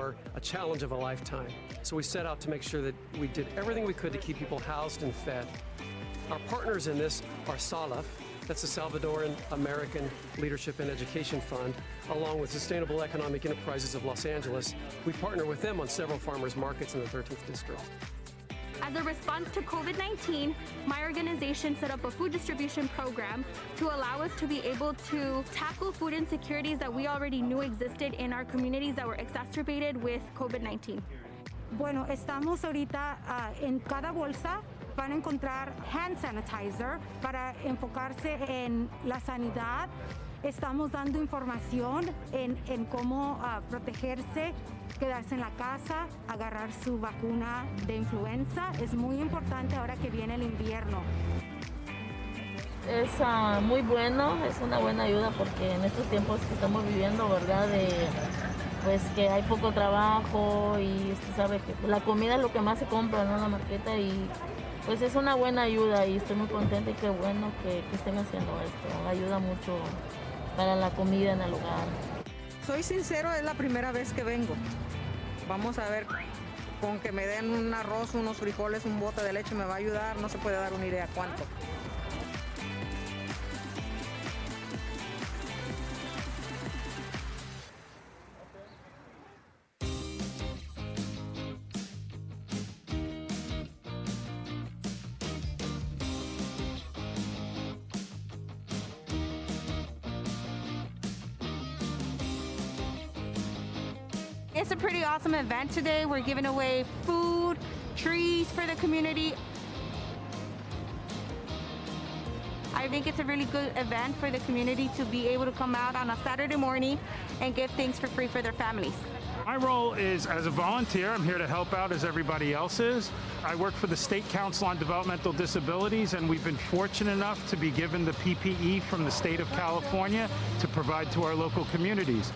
are a challenge of a lifetime. So we set out to make sure that we did everything we could to keep people housed and fed. Our partners in this are SALAF, that's the Salvadoran American Leadership and Education Fund, along with Sustainable Economic Enterprises of Los Angeles. We partner with them on several farmers markets in the 13th District. As a response to COVID-19, my organization set up a food distribution program to allow us to be able to tackle food insecurities that we already knew existed in our communities that were exacerbated with COVID-19. Bueno, estamos ahorita en cada bolsa van a encontrar hand sanitizer para enfocarse en la sanidad. Estamos dando información en cómo protegerse, quedarse en la casa, agarrar su vacuna de influenza. Es muy importante ahora que viene el invierno. Es muy bueno, es una buena ayuda porque en estos tiempos que estamos viviendo, ¿verdad? Pues que hay poco trabajo y usted sabe que la comida es lo que más se compra, ¿no? En la marqueta y pues es una buena ayuda y estoy muy contenta y qué bueno que estén haciendo esto. Ayuda mucho para la comida en el hogar. Soy sincero, es la primera vez que vengo. Vamos a ver, con que me den un arroz, unos frijoles, un bote de leche me va a ayudar, no se puede dar una idea cuánto. It's a pretty awesome event today. We're giving away food, trees for the community. I think it's a really good event for the community to be able to come out on a Saturday morning and give things for free for their families. My role is as a volunteer. I'm here to help out as everybody else is. I work for the State Council on Developmental Disabilities, and we've been fortunate enough to be given the PPE from the state of California to provide to our local communities.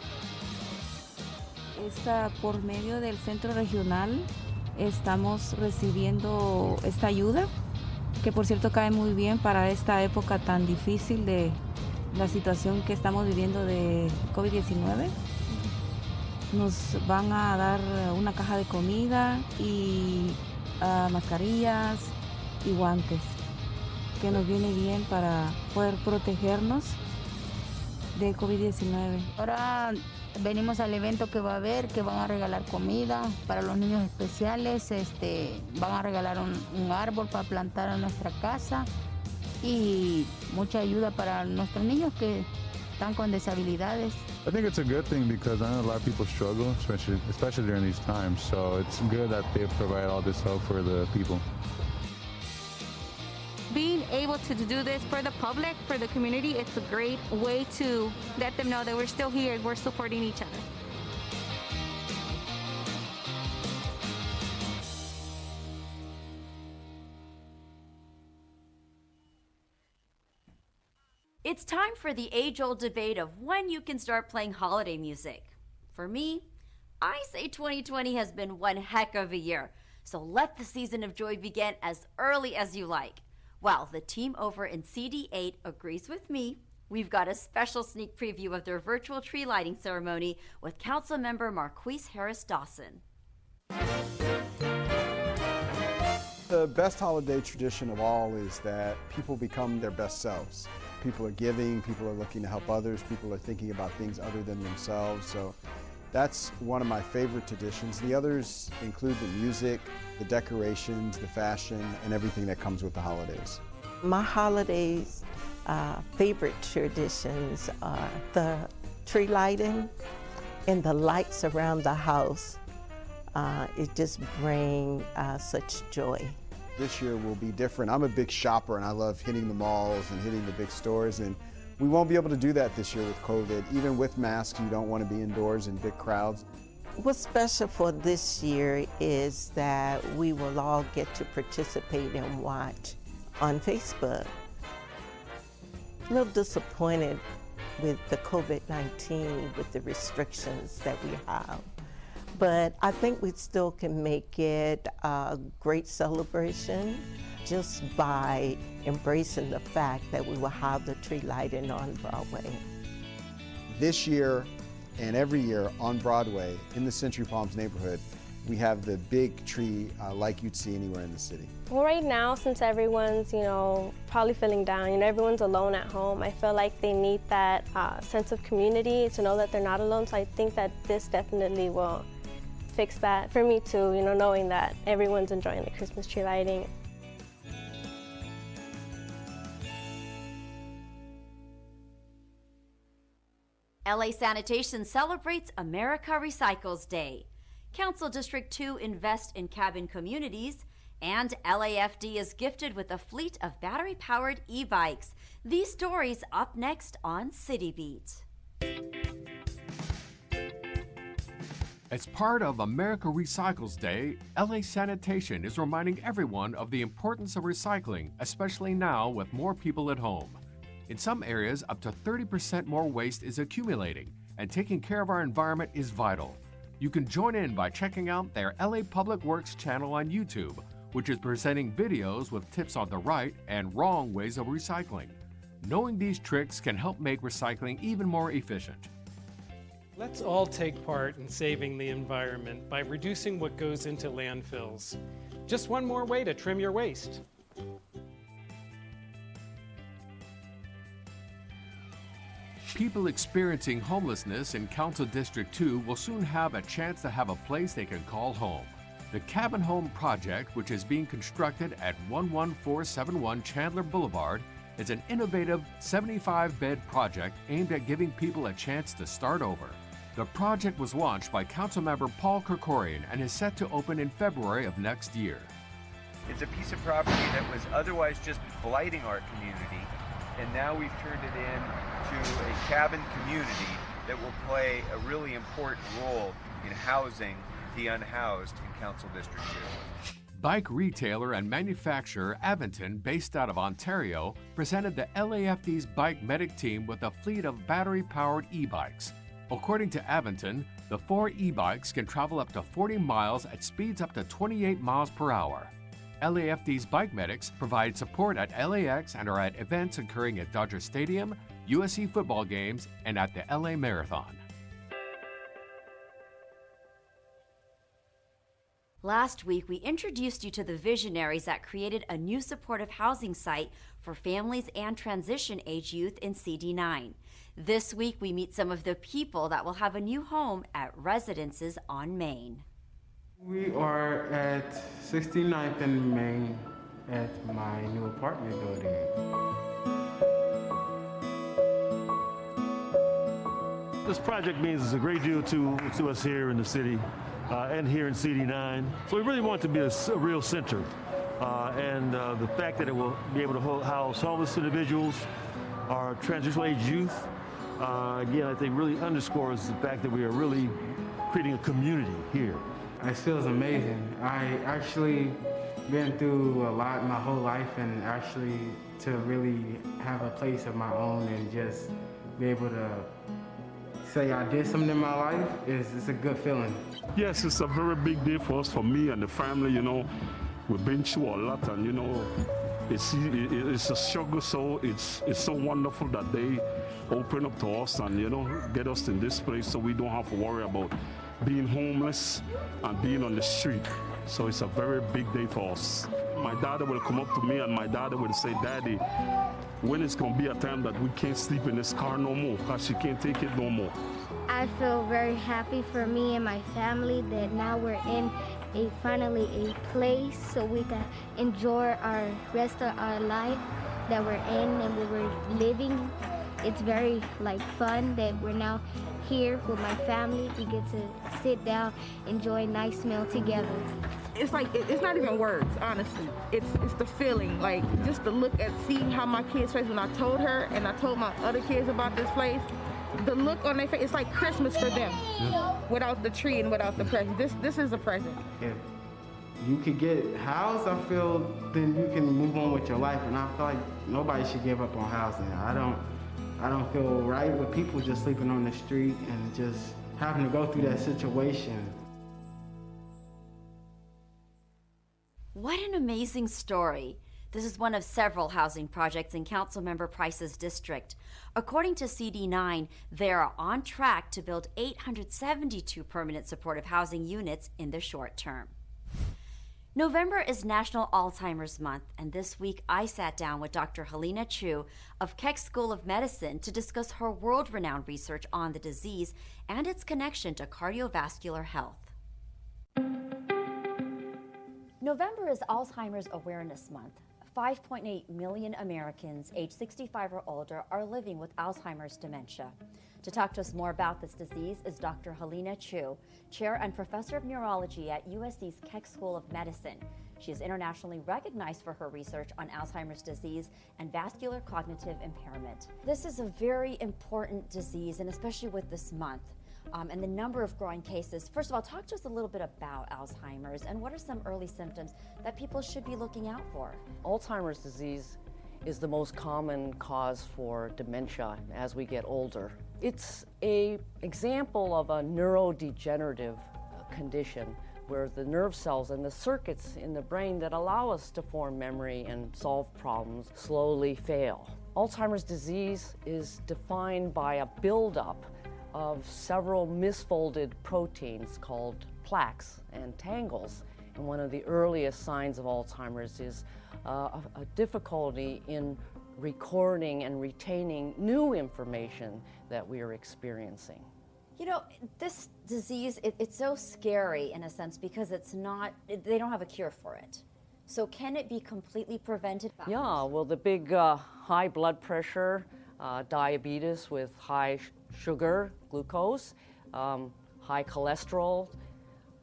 Por medio del centro regional estamos recibiendo esta ayuda, que por cierto cae muy bien para esta época tan difícil de la situación que estamos viviendo de COVID-19. Nos van a dar una caja de comida y mascarillas y guantes, que nos viene bien para poder protegernos de COVID-19. Ahora venimos al evento que va a haber, que van a regalar comida para los niños especiales, van a regalar un árbol para plantar en nuestra casa y mucha ayuda para nuestros niños que están con disabilidades. I think it's a good thing because I know a lot of people struggle, especially during these times, so it's good that they provide all this help for the people. Being able to do this for the public, for the community, it's a great way to let them know that we're still here, we're supporting each other. It's time for the age-old debate of when you can start playing holiday music. For me, I say 2020 has been one heck of a year, so let the season of joy begin as early as you like. Well, the team over in CD8 agrees with me. We've got a special sneak preview of their virtual tree lighting ceremony with Councilmember Marquise Harris Dawson. The best holiday tradition of all is that people become their best selves. People are giving, people are looking to help others, people are thinking about things other than themselves. So that's one of my favorite traditions. The others include the music, the decorations, the fashion, and everything that comes with the holidays. My holidays' favorite traditions are the tree lighting and the lights around the house. It just brings such joy. This year will be different. I'm a big shopper and I love hitting the malls and hitting the big stores, and we won't be able to do that this year with COVID. Even with masks, you don't want to be indoors in big crowds. What's special for this year is that we will all get to participate and watch on Facebook. A little disappointed with the COVID-19, with the restrictions that we have. But I think we still can make it a great celebration just by embracing the fact that we will have the tree lighting on Broadway. This year, And every year on Broadway, in the Century Palms neighborhood, we have the big tree like you'd see anywhere in the city. Well, right now, since everyone's, probably feeling down, everyone's alone at home, I feel like they need that sense of community to know that they're not alone. So I think that this definitely will fix that for me too, knowing that everyone's enjoying the Christmas tree lighting. LA Sanitation celebrates America Recycles Day. Council District 2 invests in cabin communities, and LAFD is gifted with a fleet of battery-powered e-bikes. These stories up next on City Beat. As part of America Recycles Day, LA Sanitation is reminding everyone of the importance of recycling, especially now with more people at home. In some areas, up to 30% more waste is accumulating, and taking care of our environment is vital. You can join in by checking out their LA Public Works channel on YouTube, which is presenting videos with tips on the right and wrong ways of recycling. Knowing these tricks can help make recycling even more efficient. Let's all take part in saving the environment by reducing what goes into landfills. Just one more way to trim your waste. People experiencing homelessness in Council District 2 will soon have a chance to have a place they can call home. The Cabin Home Project, which is being constructed at 11471 Chandler Boulevard, is an innovative 75-bed project aimed at giving people a chance to start over. The project was launched by Councilmember Paul Kerkorian and is set to open in February of next year. It's a piece of property that was otherwise just blighting our community, and now we've turned it into a cabin community that will play a really important role in housing the unhoused in Council District 2. Bike retailer and manufacturer Aventon, based out of Ontario, presented the LAFD's Bike Medic team with a fleet of battery-powered e-bikes. According to Aventon, the 4 e-bikes can travel up to 40 miles at speeds up to 28 miles per hour. LAFD's Bike Medics provide support at LAX and are at events occurring at Dodger Stadium, USC football games, and at the LA Marathon. Last week, we introduced you to the visionaries that created a new supportive housing site for families and transition-age youth in CD9. This week, we meet some of the people that will have a new home at Residences on Main. We are at 69th and Main at my new apartment building. This project means a great deal to us here in the city and here in CD9. So we really want it to be a real center. And the fact that it will be able to house homeless individuals, our transitional age youth, again, I think really underscores the fact that we are really creating a community here. It feels amazing. I actually been through a lot my whole life, and actually to really have a place of my own and just be able to say I did something in my life it's a good feeling. Yes, it's a very big day for us, for me and the family. We've been through a lot, and it's a struggle. So it's so wonderful that they open up to us and get us in this place, so we don't have to worry about being homeless and being on the street. So it's a very big day for us. My daughter will come up to me and my daughter will say, "Daddy, when it's going to be a time that we can't sleep in this car no more, because she can't take it no more." I feel very happy for me and my family that now we're in finally a place so we can enjoy our rest of our life that we're in and we were living. It's very fun that we're now here with my family. We get to sit down, enjoy a nice meal together. It's it's not even words, honestly. It's the feeling, just the look at seeing how my kids' face when I told her and I told my other kids about this place. The look on their face, it's like Christmas for them. Yeah. Without the tree and without the present. This is a present. If you could get housed, I feel then you can move on with your life, and I feel like nobody should give up on housing. I don't feel right with people just sleeping on the street and just having to go through that situation. What an amazing story. This is one of several housing projects in Councilmember Price's district. According to CD9, they are on track to build 872 permanent supportive housing units in the short term. November is National Alzheimer's Month, and this week I sat down with Dr. Helena Chu of Keck School of Medicine to discuss her world-renowned research on the disease and its connection to cardiovascular health. November is Alzheimer's Awareness Month. 5.8 million Americans aged 65 or older are living with Alzheimer's dementia. To talk to us more about this disease is Dr. Helena Chu, Chair and Professor of Neurology at USC's Keck School of Medicine. She is internationally recognized for her research on Alzheimer's disease and vascular cognitive impairment. This is a very important disease, and especially with this month. And the number of growing cases. First of all, talk to us a little bit about Alzheimer's and what are some early symptoms that people should be looking out for? Alzheimer's disease is the most common cause for dementia as we get older. It's an example of a neurodegenerative condition where the nerve cells and the circuits in the brain that allow us to form memory and solve problems slowly fail. Alzheimer's disease is defined by a buildup of several misfolded proteins called plaques and tangles. And one of the earliest signs of Alzheimer's is a difficulty in recording and retaining new information that we are experiencing. You know, this disease, it's so scary in a sense because they don't have a cure for it. So can it be completely prevented? Yeah, well, the big high blood pressure, diabetes with high sugar, glucose, high cholesterol,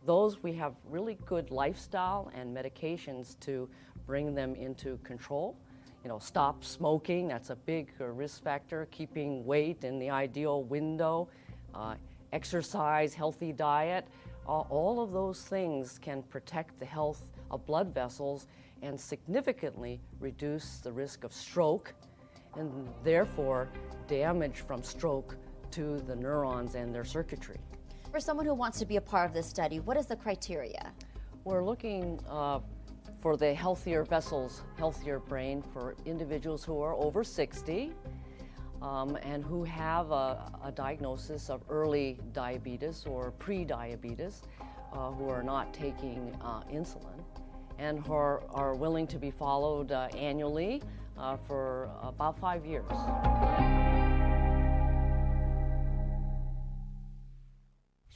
those we have really good lifestyle and medications to bring them into control. You know, stop smoking, that's a big risk factor, keeping weight in the ideal window, exercise, healthy diet, all of those things can protect the health of blood vessels and significantly reduce the risk of stroke and therefore damage from stroke to the neurons and their circuitry. For someone who wants to be a part of this study, what is the criteria? We're looking for the healthier vessels, healthier brain for individuals who are over 60 and who have a diagnosis of early diabetes or pre-diabetes, who are not taking insulin and who are willing to be followed annually for about 5 years.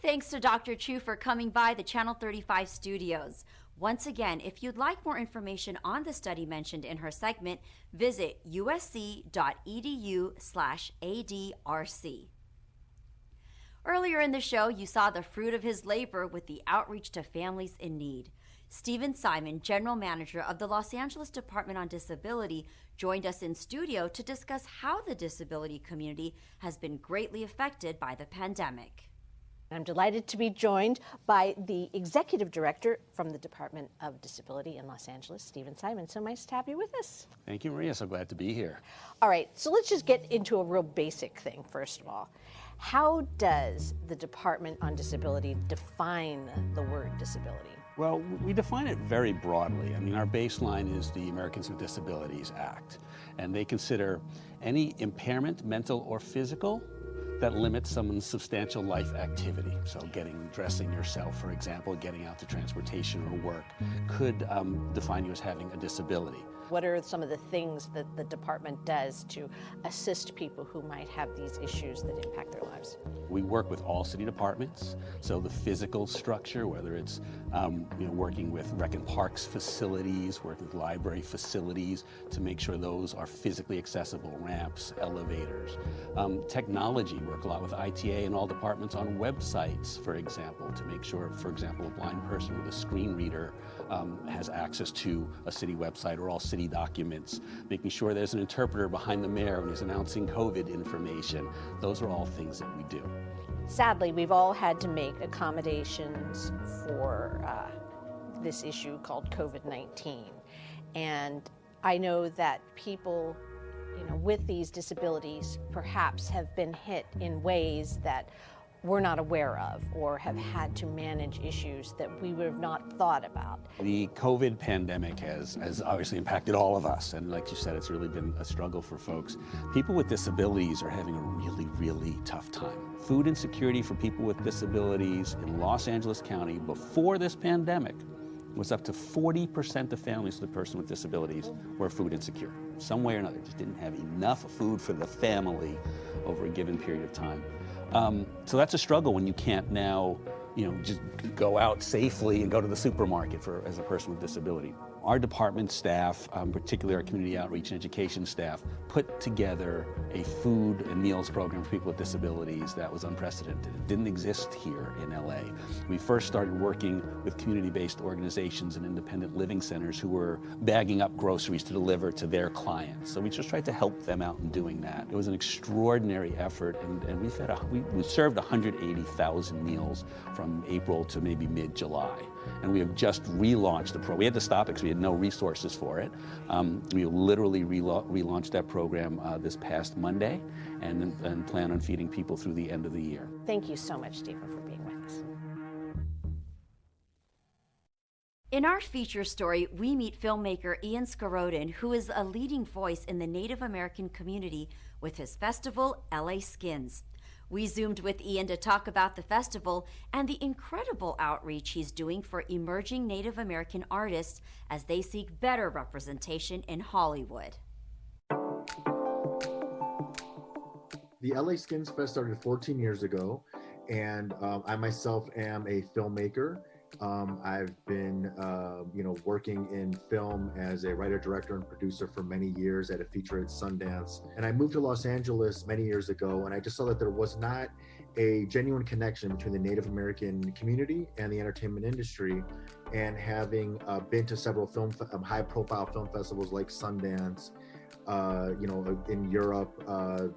Thanks to Dr. Chu for coming by the Channel 35 studios. Once again, if you'd like more information on the study mentioned in her segment, visit usc.edu/ADRC. Earlier in the show, you saw the fruit of his labor with the outreach to families in need. Stephen Simon, General Manager of the Los Angeles Department on Disability, joined us in studio to discuss how the disability community has been greatly affected by the pandemic. I'm delighted to be joined by the Executive Director from the Department of Disability in Los Angeles, Stephen Simon. So nice to have you with us. Thank you, Maria. So glad to be here. All right, so let's just get into a real basic thing, first of all. How does the Department on Disability define the word disability? Well, we define it very broadly. I mean, our baseline is the Americans with Disabilities Act, and they consider any impairment, mental or physical, that limits someone's substantial life activity. So dressing yourself, for example, getting out to transportation or work could define you as having a disability. What are some of the things that the department does to assist people who might have these issues that impact their lives? We work with all city departments, so the physical structure, whether it's working with rec and parks facilities, working with library facilities to make sure those are physically accessible, ramps, elevators. Technology, work a lot with ITA and all departments on websites, for example, to make sure, for example, a blind person with a screen reader has access to a city website or all city documents, making sure there's an interpreter behind the mayor when he's announcing COVID information. Those are all things that we do. Sadly, we've all had to make accommodations for this issue called COVID-19. And I know that people, with these disabilities perhaps have been hit in ways that we're not aware of or have had to manage issues that we would have not thought about. The COVID pandemic has obviously impacted all of us, and like you said, it's really been a struggle for folks. People with disabilities are having a really, really tough time. Food insecurity for people with disabilities in Los Angeles County before this pandemic was up to 40% of families with a person with disabilities were food insecure. Some way or another, just didn't have enough food for the family over a given period of time. So that's a struggle when you can't now, just go out safely and go to the supermarket as a person with disability. Our department staff, particularly our community outreach and education staff, put together a food and meals program for people with disabilities that was unprecedented. It didn't exist here in LA. We first started working with community-based organizations and independent living centers who were bagging up groceries to deliver to their clients. So we just tried to help them out in doing that. It was an extraordinary effort, and we served 180,000 meals from April to maybe mid-July. And we have just relaunched the program. We had to stop it because we had no resources for it. We literally relaunched that program this past Monday and plan on feeding people through the end of the year. Thank you so much, Stephen, for being with us. In our feature story, we meet filmmaker Ian Skoroden, who is a leading voice in the Native American community with his festival, LA Skins. We zoomed with Ian to talk about the festival and the incredible outreach he's doing for emerging Native American artists as they seek better representation in Hollywood. The LA Skins Fest started 14 years ago, and I myself am a filmmaker. I've been, working in film as a writer, director, and producer for many years at a feature at Sundance. And I moved to Los Angeles many years ago, and I just saw that there was not a genuine connection between the Native American community and the entertainment industry. And having been to several high-profile film festivals like Sundance, in Europe,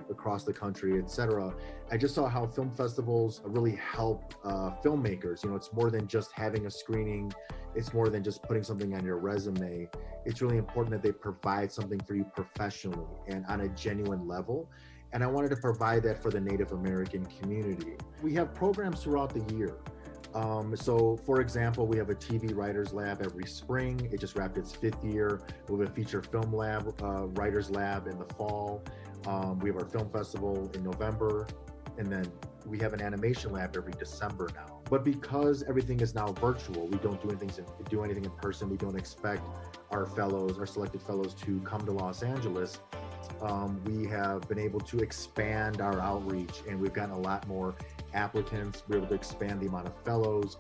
across the country, etc. I just saw how film festivals really help filmmakers. It's more than just having a screening. It's more than just putting something on your resume. It's really important that they provide something for you professionally and on a genuine level. And I wanted to provide that for the Native American community. We have programs throughout the year. So for example, we have a TV Writers Lab every spring. It just wrapped its 5th year. We have a feature film lab, Writers Lab in the fall. We have our film festival in November. And then we have an animation lab every December now. But because everything is now virtual, we don't do anything in person. We don't expect our selected fellows to come to Los Angeles. We have been able to expand our outreach, and we've gotten a lot more applicants. We're able to expand the amount of fellows.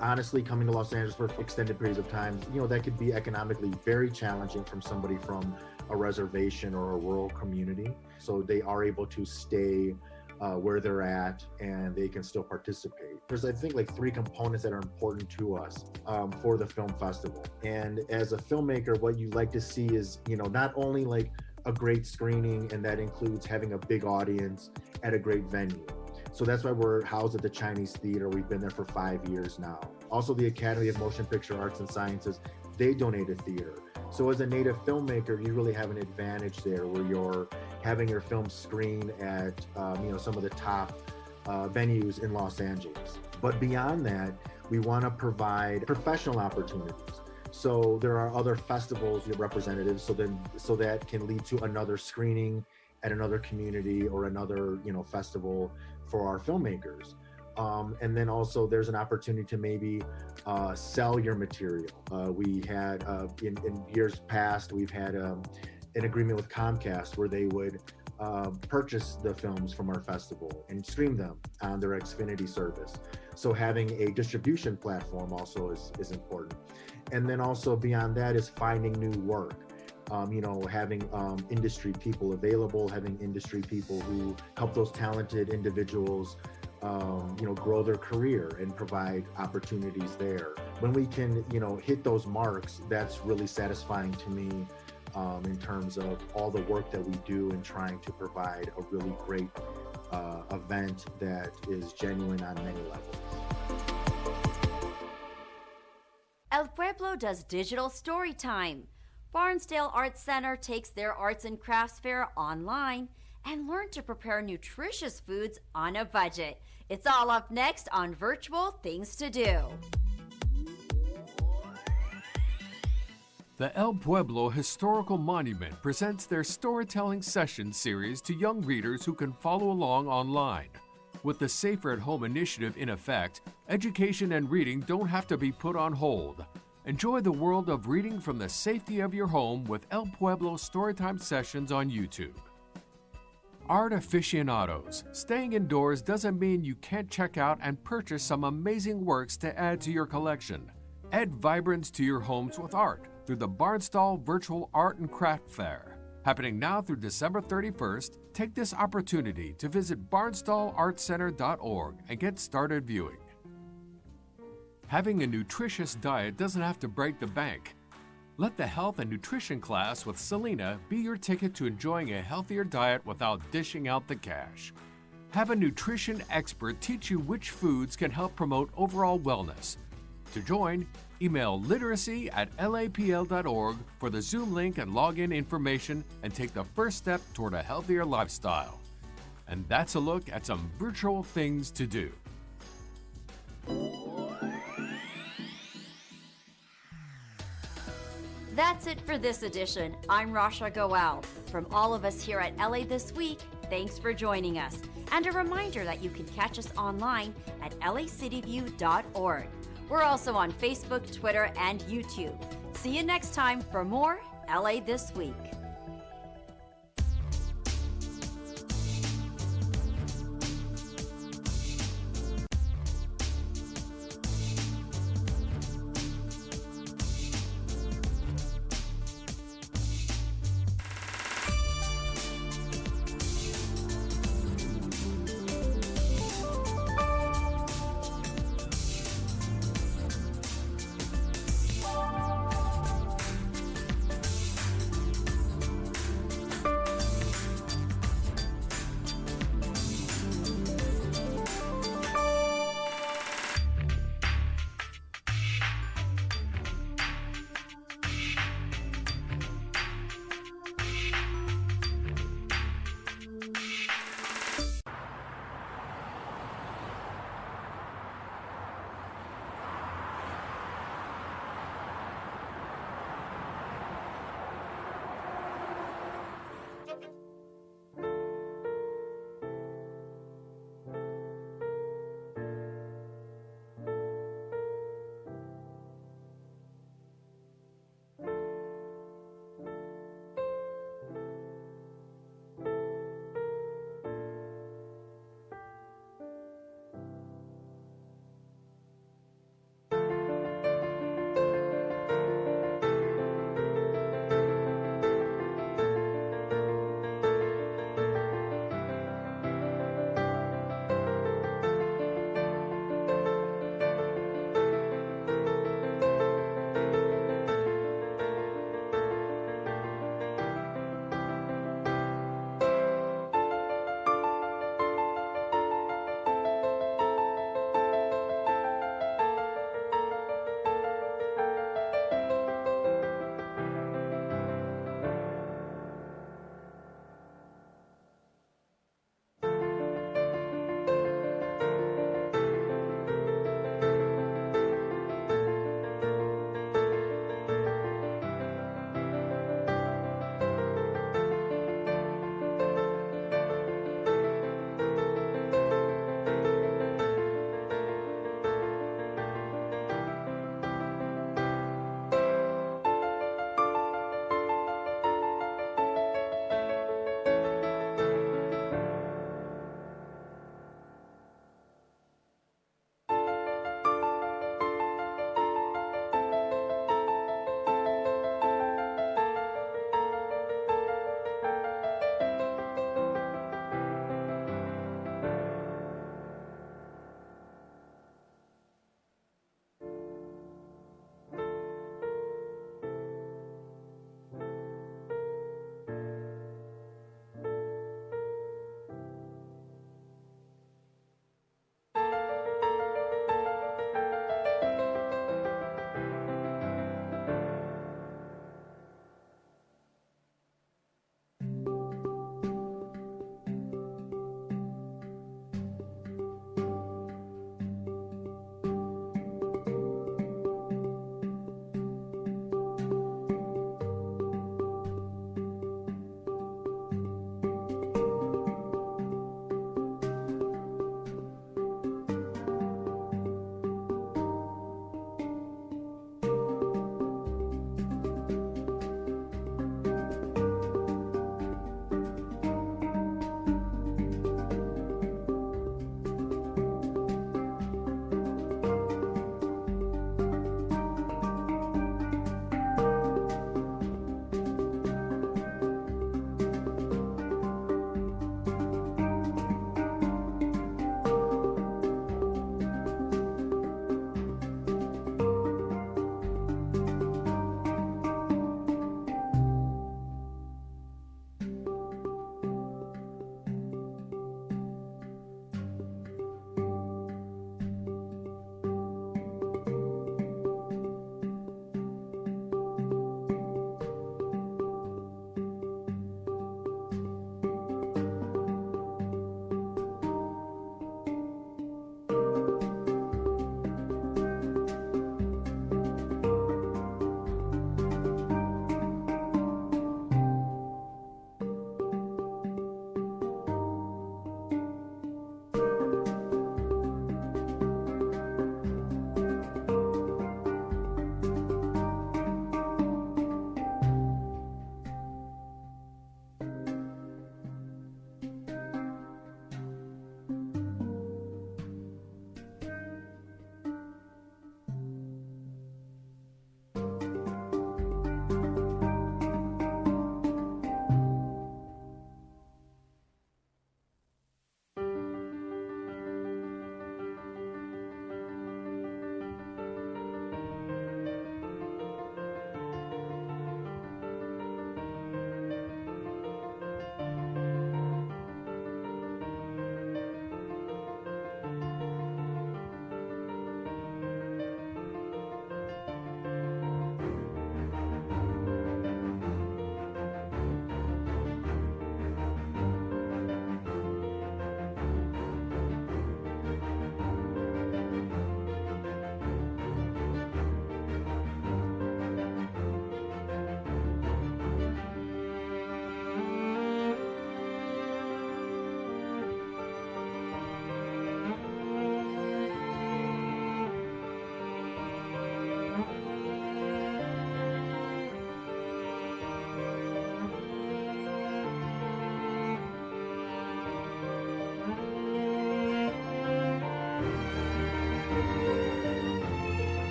Honestly, coming to Los Angeles for extended periods of time, that could be economically very challenging from somebody from a reservation or a rural community. So they are able to stay where they're at, and they can still participate. There's, I think, like 3 components that are important to us for the film festival. And as a filmmaker, what you like to see is, not only like a great screening, and that includes having a big audience at a great venue. So that's why we're housed at the Chinese Theater. We've been there for 5 years now. Also, the Academy of Motion Picture Arts and Sciences, they donate a theater. So as a native filmmaker, you really have an advantage there where you're having your film screen at some of the top venues in Los Angeles. But beyond that, we want to provide professional opportunities. So there are other festivals, representatives, so that can lead to another screening at another community or another festival for our filmmakers. And then also there's an opportunity to maybe sell your material. We had in years past, we've had an agreement with Comcast where they would purchase the films from our festival and stream them on their Xfinity service. So having a distribution platform also is important. And then also beyond that is finding new work. Having industry people available, having industry people who help those talented individuals grow their career and provide opportunities there. When we can, hit those marks, that's really satisfying to me in terms of all the work that we do in trying to provide a really great event that is genuine on many levels. El Pueblo does digital story time. Barnsdale Arts Center takes their arts and crafts fair online, and learn to prepare nutritious foods on a budget. It's all up next on Virtual Things to Do. The El Pueblo Historical Monument presents their storytelling session series to young readers who can follow along online. With the Safer at Home initiative in effect, education and reading don't have to be put on hold. Enjoy the world of reading from the safety of your home with El Pueblo Storytime Sessions on YouTube. Art aficionados, staying indoors doesn't mean you can't check out and purchase some amazing works to add to your collection. Add vibrance to your homes with art through the Barnstall Virtual Art and Craft Fair. Happening now through December 31st, take this opportunity to visit barnstallartcenter.org and get started viewing. Having a nutritious diet doesn't have to break the bank. Let the health and nutrition class with Selena be your ticket to enjoying a healthier diet without dishing out the cash. Have a nutrition expert teach you which foods can help promote overall wellness. To join, email literacy@lapl.org for the Zoom link and login information and take the first step toward a healthier lifestyle. And that's a look at some virtual things to do. That's it for this edition. I'm Rasha Goel. From all of us here at LA This Week, thanks for joining us. And a reminder that you can catch us online at lacityview.org. We're also on Facebook, Twitter, and YouTube. See you next time for more LA This Week.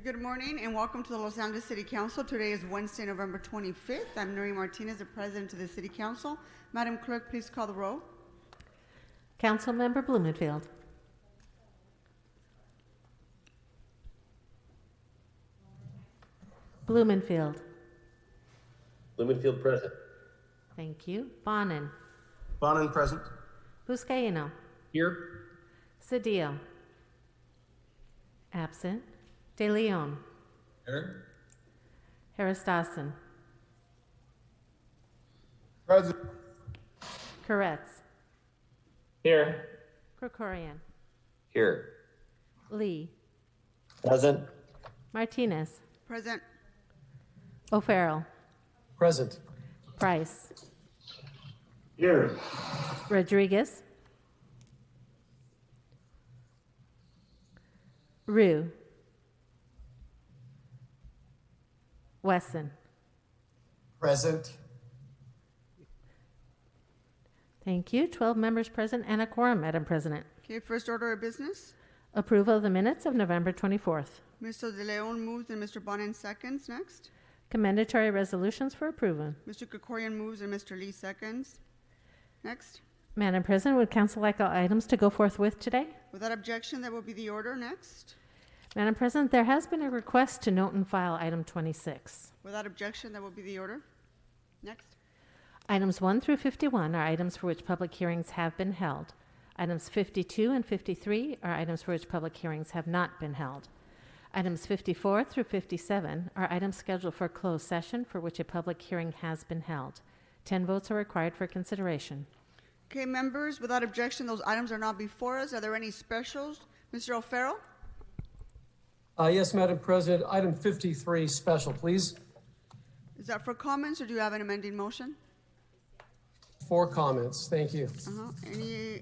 Good morning and welcome to the Los Angeles City Council. Today is Wednesday, November 25th. I'm Nuri Martinez, the President of the City Council. Madam Clerk, please call the roll. Councilmember Blumenfield. Blumenfield. Blumenfield present. Thank you. Bonin. Bonin present. Buscaino. Here. Cedillo. Absent. De Leon. Here. Harris Dawson. Present. Koretz. Here. Krikorian. Here. Lee. Present. Martinez. Present. O'Farrell. Present. Price. Here. Rodriguez. Rue. Wesson. Present. Thank you. 12 members present and a quorum, Madam President. Okay, first order of business. Approval of the minutes of November 24th. Mr. De Leon moves and Mr. Bonin seconds. Next. Commendatory resolutions for approval. Mr. Krikorian moves and Mr. Lee seconds. Next. Madam President, would council like all items to go forthwith today? Without objection, that will be the order. Next. Madam President, there has been a request to note and file item 26. Without objection, that will be the order. Next. Items 1 through 51 are items for which public hearings have been held. Items 52 and 53 are items for which public hearings have not been held. Items 54 through 57 are items scheduled for closed session for which a public hearing has been held. 10 votes are required for consideration. Okay, members, without objection, those items are not before us. Are there any specials? Mr. O'Farrell? Yes, Madam President. Item 53, special, please. Is that for comments or do you have an amending motion? For comments. Thank you.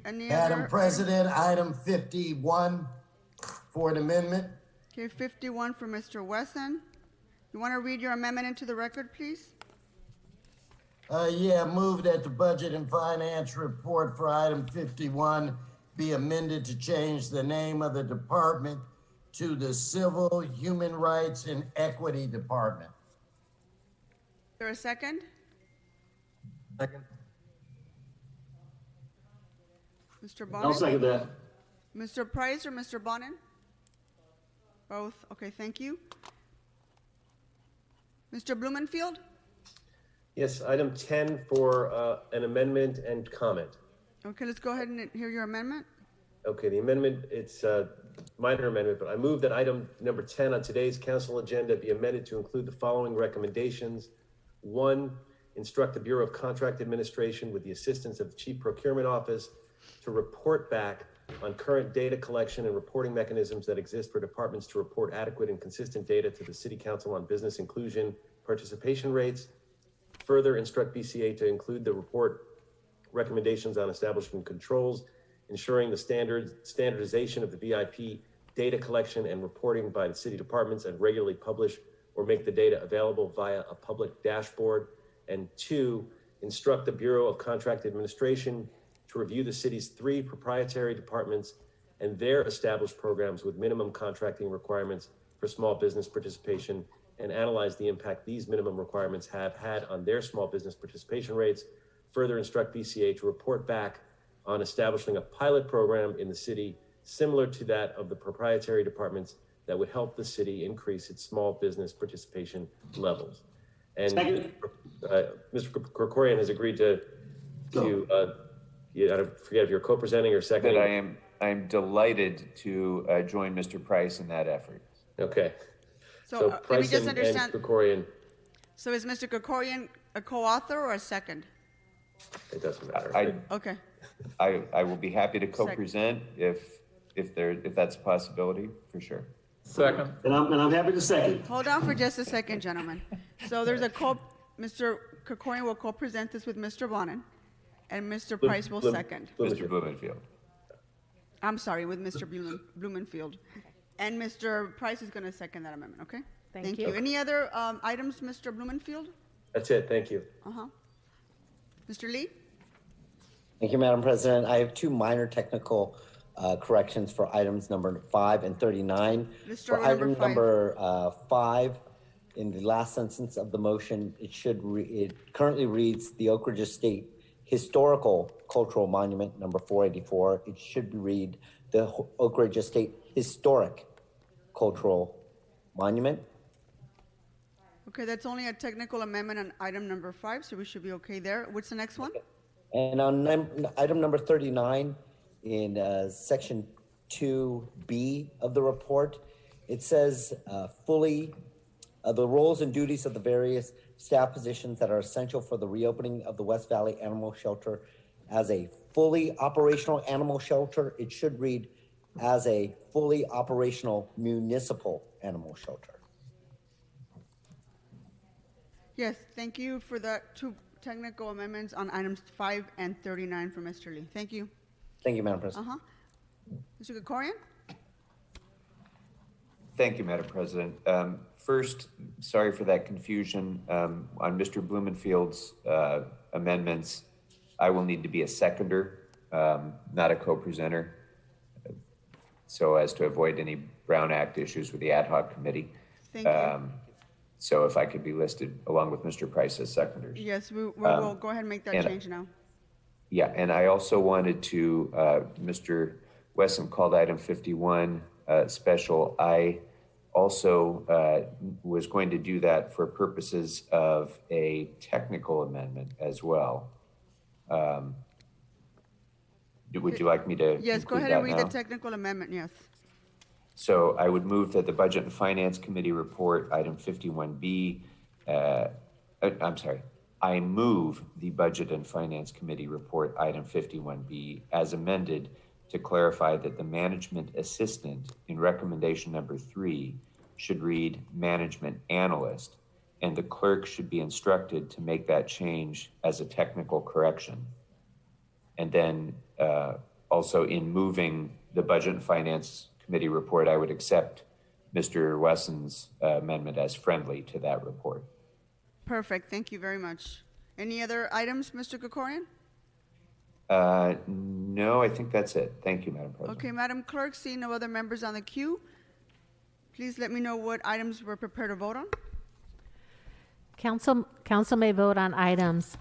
Any Madam other President, item 51 for an amendment. Okay, 51 for Mr. Wesson. You want to read your amendment into the record, please? Yeah, move that the Budget and Finance report for item 51 be amended to change the name of the department to the Civil, Human Rights, and Equity Department. Is there a second? Second. Mr. Bonin? I'll second that. Mr. Price or Mr. Bonin? Both. Okay, thank you. Mr. Blumenfield? Yes, item 10 for an amendment and comment. Okay, let's go ahead and hear your amendment. Okay, the amendment, it's a minor amendment, but I move that item number 10 on today's council agenda be amended to include the following recommendations. 1, instruct the Bureau of Contract Administration with the assistance of the Chief Procurement Office to report back on current data collection and reporting mechanisms that exist for departments to report adequate and consistent data to the City Council on business inclusion participation rates. Further, instruct BCA to include the report recommendations on establishing controls, ensuring the standardization of the VIP data collection and reporting by the city departments, and regularly publish or make the data available via a public dashboard. And 2, instruct the Bureau of Contract Administration to review the city's 3 proprietary departments and their established programs with minimum contracting requirements for small business participation and analyze the impact these minimum requirements have had on their small business participation rates. Further, instruct BCA to report back on establishing a pilot program in the city similar to that of the proprietary departments that would help the city increase its small business participation levels. And Mr. Krikorian has agreed to I forget if you're co-presenting or seconding. But I am delighted to join Mr. Price in that effort. Okay. So Price let me just and understand. Krikorian, So is Mr. Krikorian a co-author or a second? it doesn't matter. Okay. I will be happy to co-present if that's a possibility, for sure. Second. And I'm happy to second. Hold on for just a second, gentlemen. So there's Mr. Krikorian will co-present this with Mr. Bonin, and Mr. Price will second. Mr. Blumenfield. I'm sorry, with Mr. Blumenfield. And Mr. Price is going to second that amendment, okay? Thank you. Any other items, Mr. Blumenfield? That's it. Thank you. Mr. Lee? Thank you, Madam President. I have 2 minor technical corrections for items number 5 and 39. Let's start For with item number number 5, in the last sentence of the motion, it currently reads the Oak Ridge Estate Historical Cultural Monument, number 484. It should read the Oak Ridge Estate Historic Cultural Monument. Okay, that's only a technical amendment on item number 5, so we should be okay there. What's the next one? And on item number 39, in section 2B of the report, it says the roles and duties of the various staff positions that are essential for the reopening of the West Valley Animal Shelter as a fully operational animal shelter. It should read as a fully operational municipal animal shelter. Yes, thank you for the 2 technical amendments on items 5 and 39 from Mr. Lee. Thank you. Thank you, Madam President. Mr. Krikorian? Thank you, Madam President. First, sorry for that confusion. On Mr. Blumenfield's amendments, I will need to be a seconder, not a co-presenter, so as to avoid any Brown Act issues with the ad hoc committee. Thank you. So if I could be listed along with Mr. Price as seconders. Yes, we'll go ahead and make that change now. Yeah, and I also wanted to, Mr. Wesson called item 51 special. I also was going to do that for purposes of a technical amendment as well. Would you like me to? Yes, go ahead and read the technical amendment, yes. So I would move that the Budget and Finance Committee report, item 51B, I move the Budget and Finance Committee report, item 51B, as amended to clarify that the management assistant in recommendation number 3 should read management analyst, and the clerk should be instructed to make that change as a technical correction. And then also in moving the Budget and Finance Committee report, I would accept Mr. Wesson's amendment as friendly to that report. Perfect. Thank you very much. Any other items, Mr. Krikorian? No, I think that's it. Thank you, Madam President. Okay, Madam Clerk, seeing no other members on the queue, please let me know what items we're prepared to vote on. Council may vote on items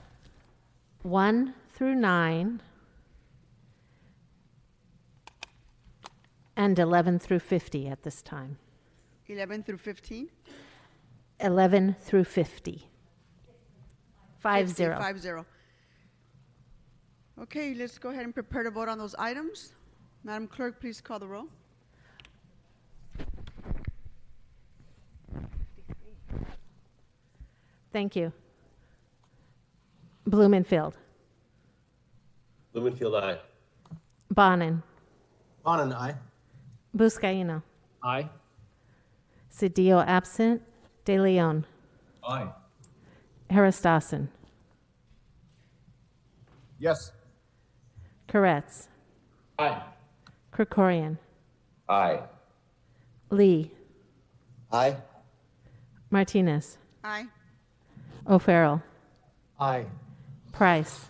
1 through 9 and 11 through 50 at this time. 11 through 15? 11 through 50. 50. 50. Okay, let's go ahead and prepare to vote on those items. Madam Clerk, please call the roll. Thank you. Blumenfield. Blumenfield, aye. Bonin. Bonin, aye. Buscaino. Aye. Cedillo absent. De Leon. Aye. Harris Dawson. Yes. Koretz. Aye. Krikorian. Aye. Lee. Aye. Martinez. Aye. O'Farrell. Aye. Price.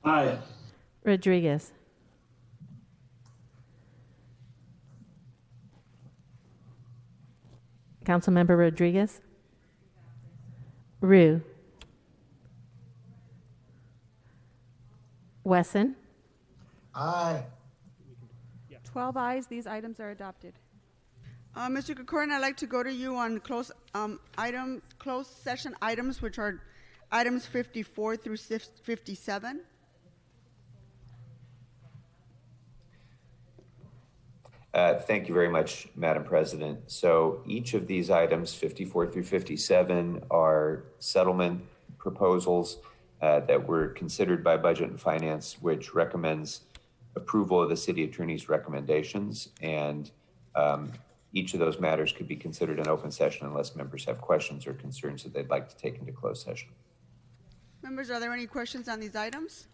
Aye. Rodriguez. Councilmember Rodriguez. Rue. Wesson. Aye. 12 ayes, these items are adopted. Mr. Krikorian, I'd like to go to you on closed session items, which are items 54 through 57. Thank you very much, Madam President. So each of these items, 54 through 57, are settlement proposals that were considered by Budget and Finance, which recommends approval of the city attorney's recommendations. And each of those matters could be considered in open session unless members have questions or concerns that they'd like to take into closed session. Members, are there any questions on these items?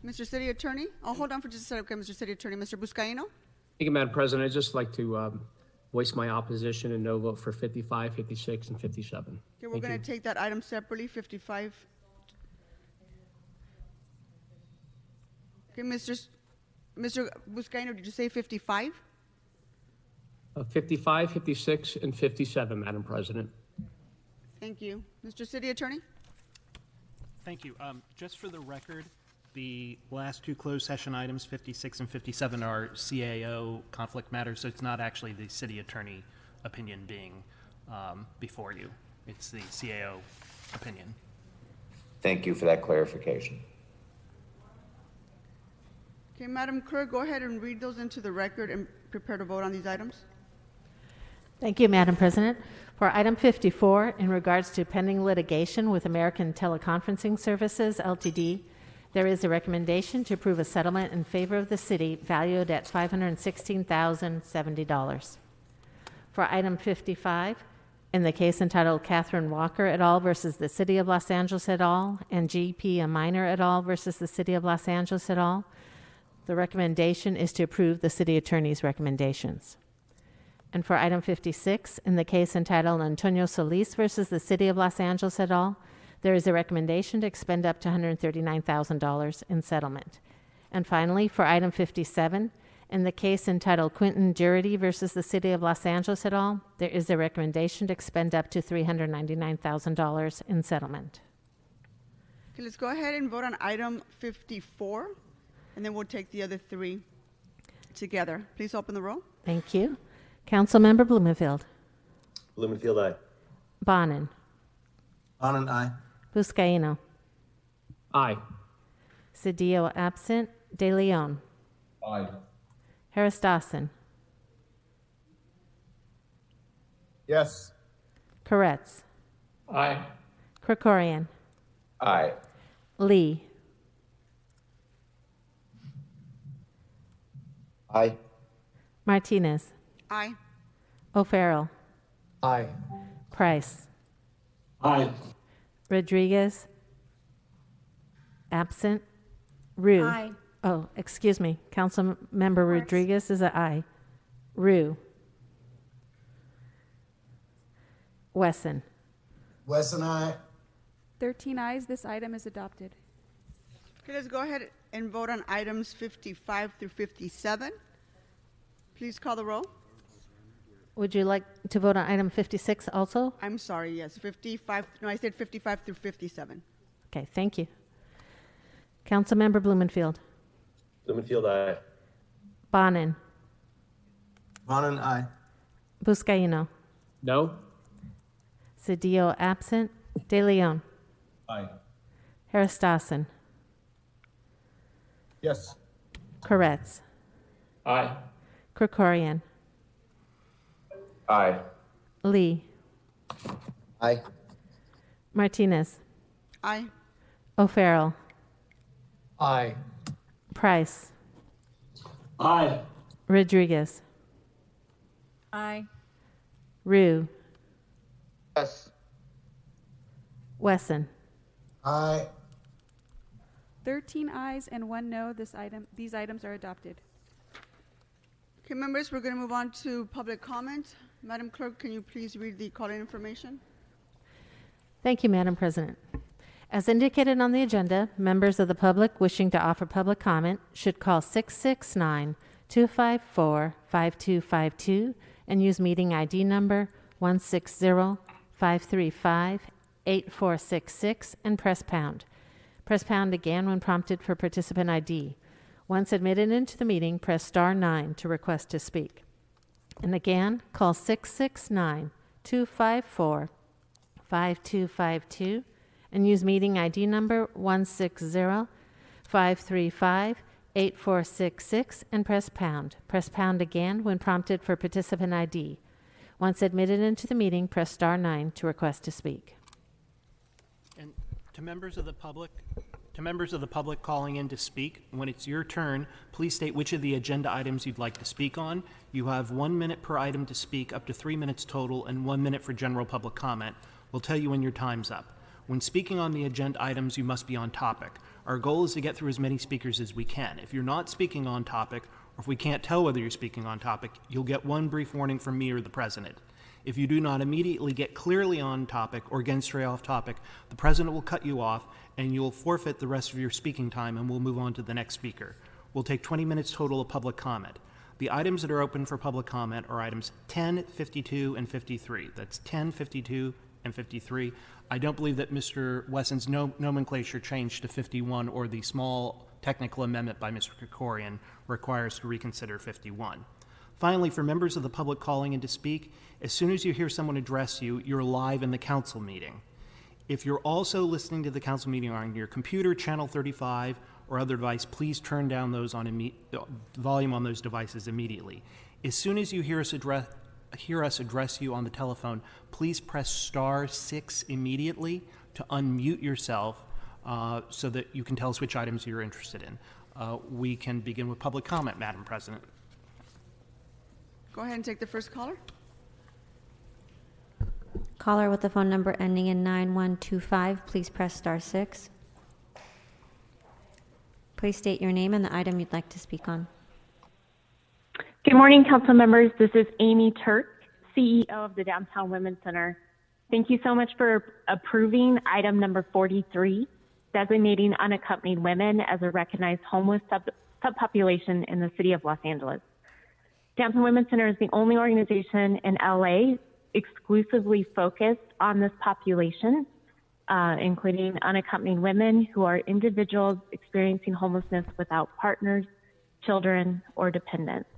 Mr. City Attorney? Oh, hold on for just a second, Mr. City Attorney. Mr. Buscaino? Thank you, Madam President. I'd just like to voice my opposition and no vote for 55, 56, and 57. Okay, we're going to take that item separately, 55. Okay, Mr. Buscaino, did you say 55? 55, 56, and 57, Madam President. Thank you. Mr. City Attorney? Thank you. Just for the record, the last two closed session items, 56 and 57, are CAO conflict matters, so it's not actually the city attorney opinion being before you. It's the CAO opinion. Thank you for that clarification. Okay, Madam Clerk, go ahead and read those into the record and prepare to vote on these items. Thank you, Madam President. For item 54, in regards to pending litigation with American Teleconferencing Services, Ltd., there is a recommendation to approve a settlement in favor of the city valued at $516,070. For item 55, in the case entitled Catherine Walker et al. Versus the City of Los Angeles et al. And G.P. a minor et al. Versus the City of Los Angeles et al., the recommendation is to approve the city attorney's recommendations. And for item 56, in the case entitled Antonio Solis versus the City of Los Angeles et al., there is a recommendation to expend up to $139,000 in settlement. And finally, for item 57, in the case entitled Quentin Jurity versus the City of Los Angeles et al., there is a recommendation to expend up to $399,000 in settlement. Okay, let's go ahead and vote on item 54, and then we'll take the other three together. Please open the roll. Thank you. Councilmember Blumenfield. Blumenfield, aye. Bonin. Bonin, aye. Buscaino. Aye. Cedillo absent. De Leon. Aye. Harris Dawson. Yes. Koretz. Aye. Krikorian. Aye. Lee. Aye. Martinez. Aye. O'Farrell. Aye. Price. Aye. Rodriguez. Absent. Rue. Aye. Oh, excuse me. Councilmember Rodriguez is an aye. Rue. Wesson. Wesson, aye. 13 ayes. This item is adopted. Okay, let's go ahead and vote on items 55 through 57. Please call the roll. Would you like to vote on item 56 also? I'm sorry, yes, 55, no, I said 55 through 57. Okay, thank you. Councilmember Blumenfield. Blumenfield, aye. Bonin. Bonin, aye. Buscaino. No. Cedillo absent. De Leon. Aye. Harris Dawson. Yes. Koretz. Aye. Krikorian. Aye. Lee. Aye. Martinez. Aye. O'Farrell. Aye. Price. Aye. Rodriguez. Aye. Rue. Yes. Wesson. Aye. 13 ayes and 1 no. These items are adopted. Okay, members, we're going to move on to public comment. Madam Clerk, can you please read the call-in information? Thank you, Madam President. As indicated on the agenda, members of the public wishing to offer public comment should call 669-254-5252 and use meeting ID number 160-535-8466 and press pound. Press pound again when prompted for participant ID. Once admitted into the meeting, press star 9 to request to speak. And again, call 669-254-5252 and use meeting ID number 160-535-8466 and press pound. Press pound again when prompted for participant ID. Once admitted into the meeting, press star 9 to request to speak. And to members of the public calling in to speak, when it's your turn, please state which of the agenda items you'd like to speak on. You have 1 minute per item to speak, up to 3 minutes total, and 1 minute for general public comment. We'll tell you when your time's up. When speaking on the agenda items, you must be on topic. Our goal is to get through as many speakers as we can. If you're not speaking on topic, or if we can't tell whether you're speaking on topic, you'll get one brief warning from me or the president. If you do not immediately get clearly on topic or again stray off topic, the president will cut you off and you'll forfeit the rest of your speaking time and we'll move on to the next speaker. We'll take 20 minutes total of public comment. The items that are open for public comment are items 10, 52, and 53. That's 10, 52, and 53. I don't believe that Mr. Wesson's nomenclature change to 51 or the small technical amendment by Mr. Krikorian requires to reconsider 51. Finally, for members of the public calling in to speak, as soon as you hear someone address you, you're live in the council meeting. If you're also listening to the council meeting on your computer, channel 35, or other device, please turn down those volume on those devices immediately. As soon as you hear us address you on the telephone, please press *6 immediately to unmute yourself so that you can tell us which items you're interested in. We can begin with public comment, Madam President. Go ahead and take the first caller. Caller with the phone number ending in 9125, please press *6. Please state your name and the item you'd like to speak on. Good morning, council members. This is Amy Turk, CEO of the Downtown Women's Center. Thank you so much for approving item number 43, designating unaccompanied women as a recognized homeless subpopulation in the city of Los Angeles. Downtown Women's Center is the only organization in LA exclusively focused on this population, including unaccompanied women who are individuals experiencing homelessness without partners, children, or dependents.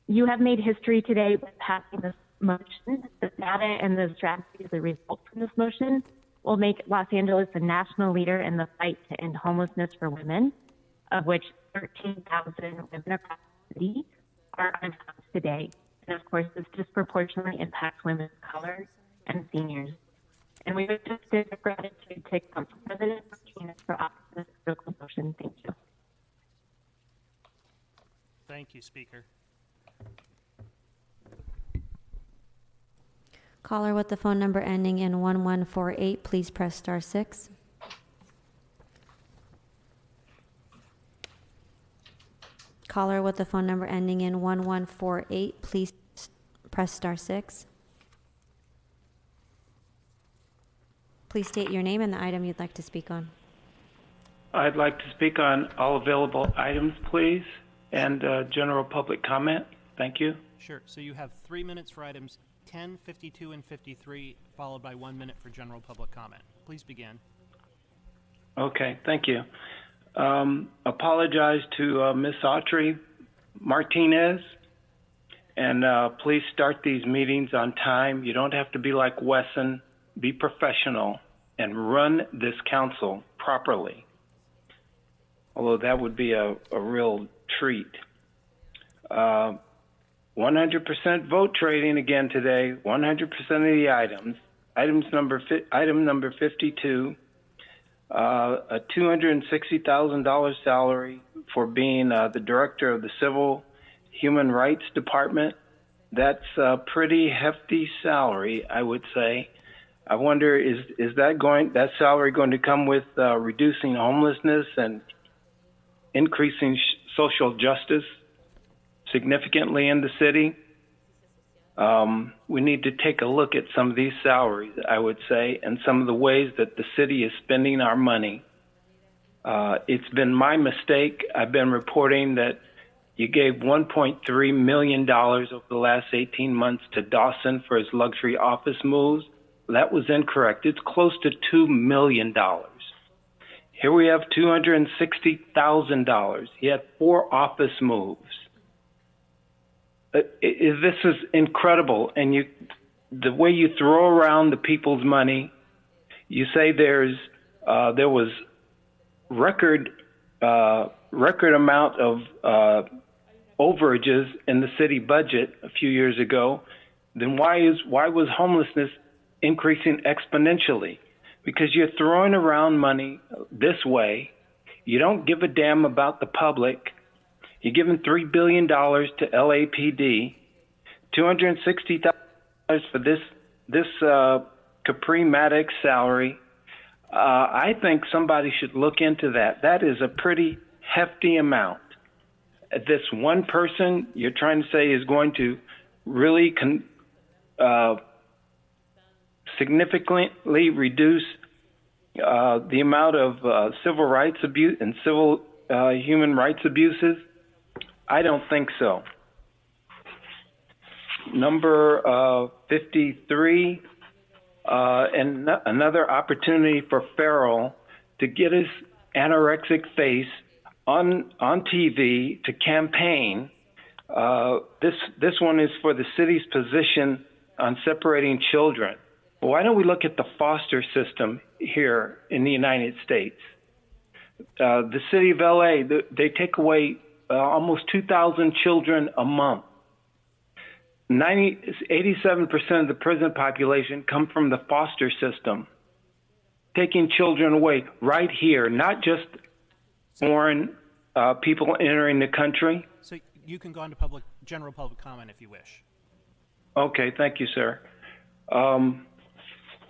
You have made history today with passing this motion. The data and the strategies that result from this motion will make Los Angeles a national leader in the fight to end homelessness for women, of which 13,000 women across the city are unhoused today. And of course, this disproportionately impacts women of color and seniors. And we would just give gratitude to Council President Martinez for offering this critical motion. Thank you. Thank you, Speaker. Caller with the phone number ending in 1148, please press *6. Caller with the phone number ending in 1148, please press *6. Please state your name and the item you'd like to speak on. I'd like to speak on all available items, please, and general public comment. Thank you. Sure. So you have 3 minutes for items 10, 52, and 53, followed by 1 minute for general public comment. Please begin. Okay, thank you. Apologize to Ms. Autry Martinez, and please start these meetings on time. You don't have to be like Wesson. Be professional and run this council properly. Although that would be a real treat. 100% vote trading again today. 100% of the items. Item number 52. A $260,000 salary for being the director of the Civil Human Rights Department. That's a pretty hefty salary, I would say. I wonder, is that salary going to come with reducing homelessness and increasing social justice significantly in the city? We need to take a look at some of these salaries, I would say, and some of the ways that the city is spending our money. It's been my mistake. I've been reporting that you gave $1.3 million over the last 18 months to Dawson for his luxury office moves. That was incorrect. It's close to $2 million. Here we have $260,000. He had 4 office moves. This is incredible. And the way you throw around the people's money, you say there was record amount of overages in the city budget a few years ago. Then why was homelessness increasing exponentially? Because you're throwing around money this way. You don't give a damn about the public. You're giving $3 billion to LAPD, $260,000 for this Capri Maddox salary. I think somebody should look into that. That is a pretty hefty amount. This one person you're trying to say is going to really significantly reduce the amount of civil rights abuse and civil human rights abuses? I don't think so. Number 53, and another opportunity for Farrell to get his anorexic face on TV to campaign. This one is for the city's position on separating children. Why don't we look at the foster system here in the United States? The city of LA, they take away almost 2,000 children a month. 87% of the prison population come from the foster system, taking children away right here, not just foreign people entering the country. So you can go into general public comment if you wish. Okay, thank you, sir.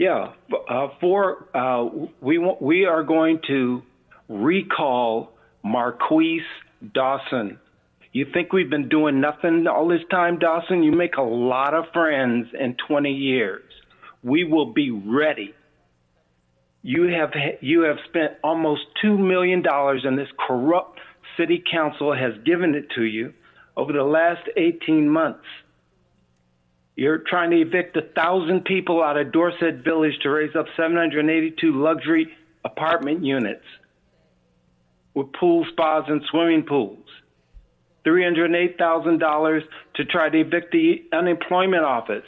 We are going to recall Marquise Dawson. You think we've been doing nothing all this time, Dawson? You make a lot of friends in 20 years. We will be ready. You have spent almost $2 million, and this corrupt city council has given it to you over the last 18 months. You're trying to evict 1,000 people out of Dorset Village to raise up 782 luxury apartment units with pool spas and swimming pools. $308,000 to try to evict the unemployment office.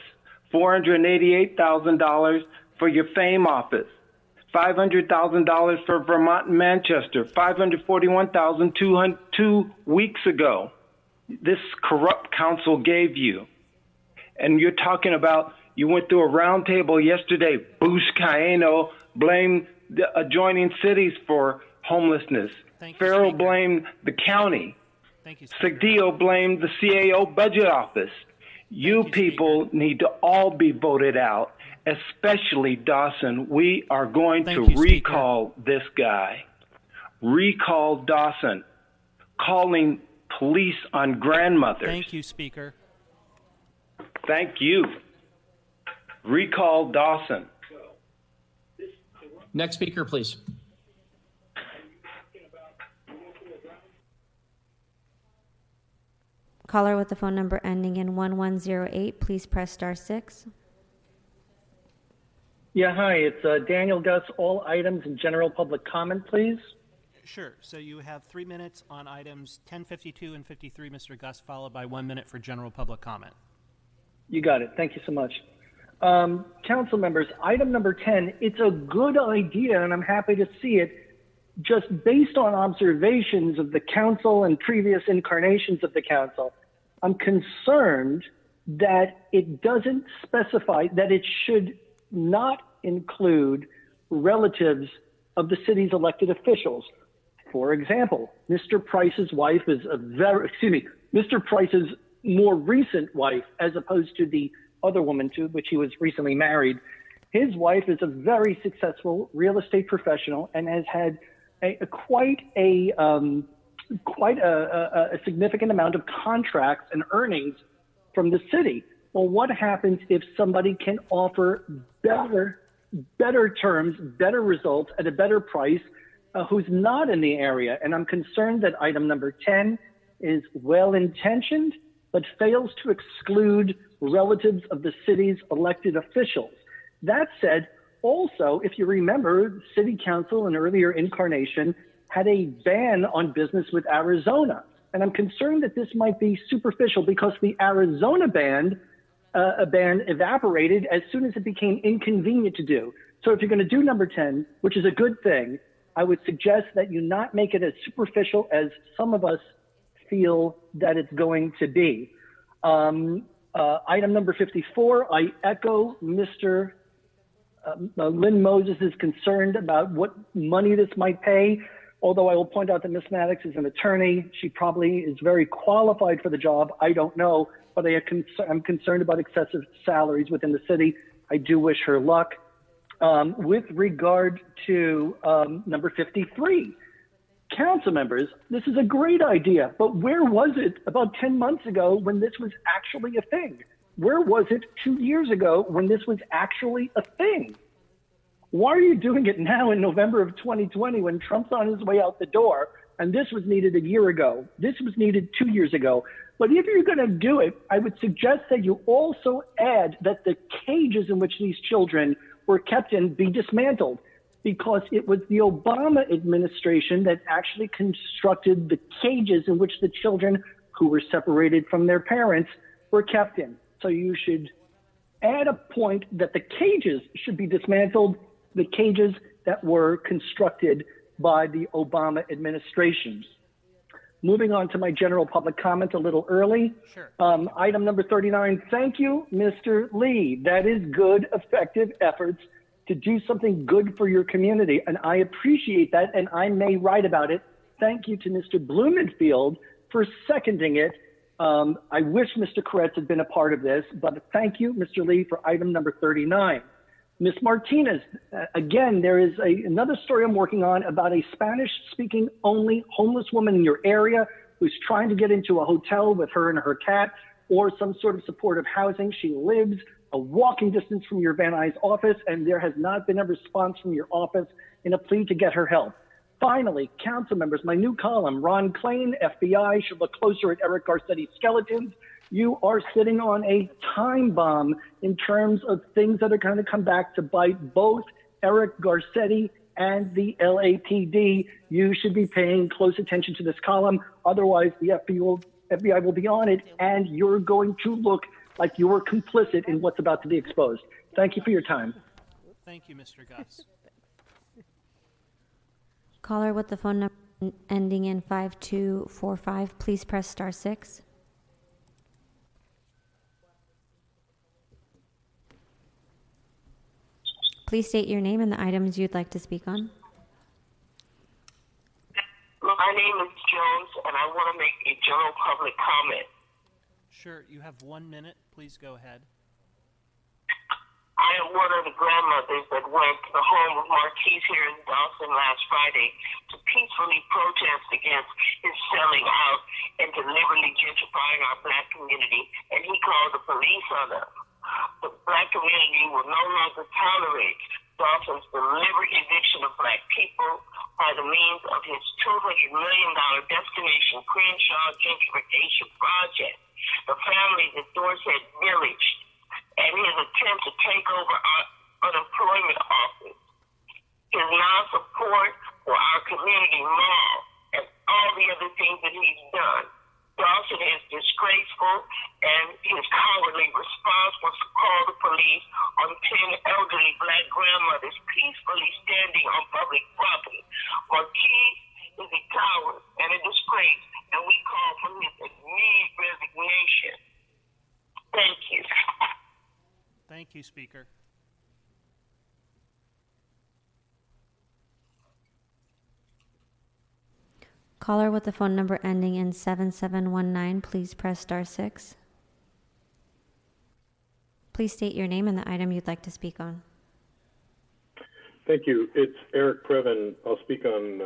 $488,000 for your fame office. $500,000 for Vermont and Manchester. $541,000 2 weeks ago. This corrupt council gave you. And you're talking about, you went through a roundtable yesterday. Bush Caeno blamed the adjoining cities for homelessness. Farrell blamed the county. Cedillo blamed the CAO budget office. You people need to all be voted out, especially Dawson. We are going to recall this guy. Recall Dawson. Calling police on grandmothers. Thank you, Speaker. Thank you. Recall Dawson. Next speaker, please. Caller with the phone number ending in 1108, please press *6. Yeah, hi, it's Daniel Gus. All items in general public comment, please. Sure. So you have 3 minutes on items 10, 52, and 53, Mr. Gus, followed by 1 minute for general public comment. You got it. Thank you so much. Council members, item number 10, it's a good idea, and I'm happy to see it. Just based on observations of the council and previous incarnations of the council, I'm concerned that it doesn't specify that it should not include relatives of the city's elected officials. For example, Mr. Price's wife is Mr. Price's more recent wife, as opposed to the other woman to which he was recently married. His wife is a very successful real estate professional and has had quite a significant amount of contracts and earnings from the city. Well, what happens if somebody can offer better terms, better results at a better price, who's not in the area? And I'm concerned that item number 10 is well-intentioned, but fails to exclude relatives of the city's elected officials. That said, also, if you remember, City Council, an earlier incarnation, had a ban on business with Arizona. And I'm concerned that this might be superficial because the Arizona ban evaporated as soon as it became inconvenient to do. So if you're going to do number 10, which is a good thing, I would suggest that you not make it as superficial as some of us feel that it's going to be. Item number 54, I echo Mr. Lynn Moses is concerned about what money this might pay. Although I will point out that Ms. Maddox is an attorney. She probably is very qualified for the job. I don't know, but I'm concerned about excessive salaries within the city. I do wish her luck. With regard to number 53, council members, this is a great idea, but where was it about 10 months ago when this was actually a thing? Where was it 2 years ago when this was actually a thing? Why are you doing it now in November of 2020 when Trump's on his way out the door And this was needed a year ago. This was needed 2 years ago. But if you're going to do it, I would suggest that you also add that the cages in which these children were kept in be dismantled, because it was the Obama administration that actually constructed the cages in which the children who were separated from their parents were kept in. So you should add a point that the cages should be dismantled, the cages that were constructed by the Obama administrations. Moving on to my general public comment a little early. Sure. Item number 39, thank you, Mr. Lee. That is good, effective efforts to do something good for your community, and I appreciate that, and I may write about it. Thank you to Mr. Blumenfield for seconding it. I wish Mr. Koretz had been a part of this, but thank you, Mr. Lee, for item number 39. Ms. Martinez, again, there is another story I'm working on about a Spanish-speaking only homeless woman in your area who's trying to get into a hotel with her and her cat or some sort of supportive housing. She lives a walking distance from your Van Nuys office, and there has not been a response from your office in a plea to get her help. Finally, council members, my new column, Ron Klain, FBI, should look closer at Eric Garcetti's skeletons. You are sitting on a time bomb in terms of things that are going to come back to bite both Eric Garcetti and the LAPD. You should be paying close attention to this column. Otherwise, the FBI will be on it, and you're going to look like you were complicit in what's about to be exposed. Thank you for your time. Thank you, Mr. Gus. Caller with the phone number ending in 5245, please press star 6. Please state your name and the items you'd like to speak on. My name is Jones, and I want to make a general public comment. Sure, you have 1 minute. Please go ahead. I am one of the grandmothers that went to the home of Marquise here in Dawson last Friday to peacefully protest against his selling out and deliberately gentrifying our black community, and he called the police on us. The black community will no longer tolerate Dawson's deliberate eviction of black people by the means of his $200 million destination Crenshaw gentrification project, the families at Dorset Village, and his attempt to take over our unemployment office, his non-support for our community mall, and all the other things that he's done. Dawson is disgraceful, and he is cowardly response was to call the police on 10 elderly black grandmothers peacefully standing on public property. Marquise is a coward and a disgrace, and we call for his immediate resignation. Thank you. Thank you, Speaker. Caller with the phone number ending in 7719, please press star 6. Please state your name and the item you'd like to speak on. Thank you. It's Eric Previn. I'll speak on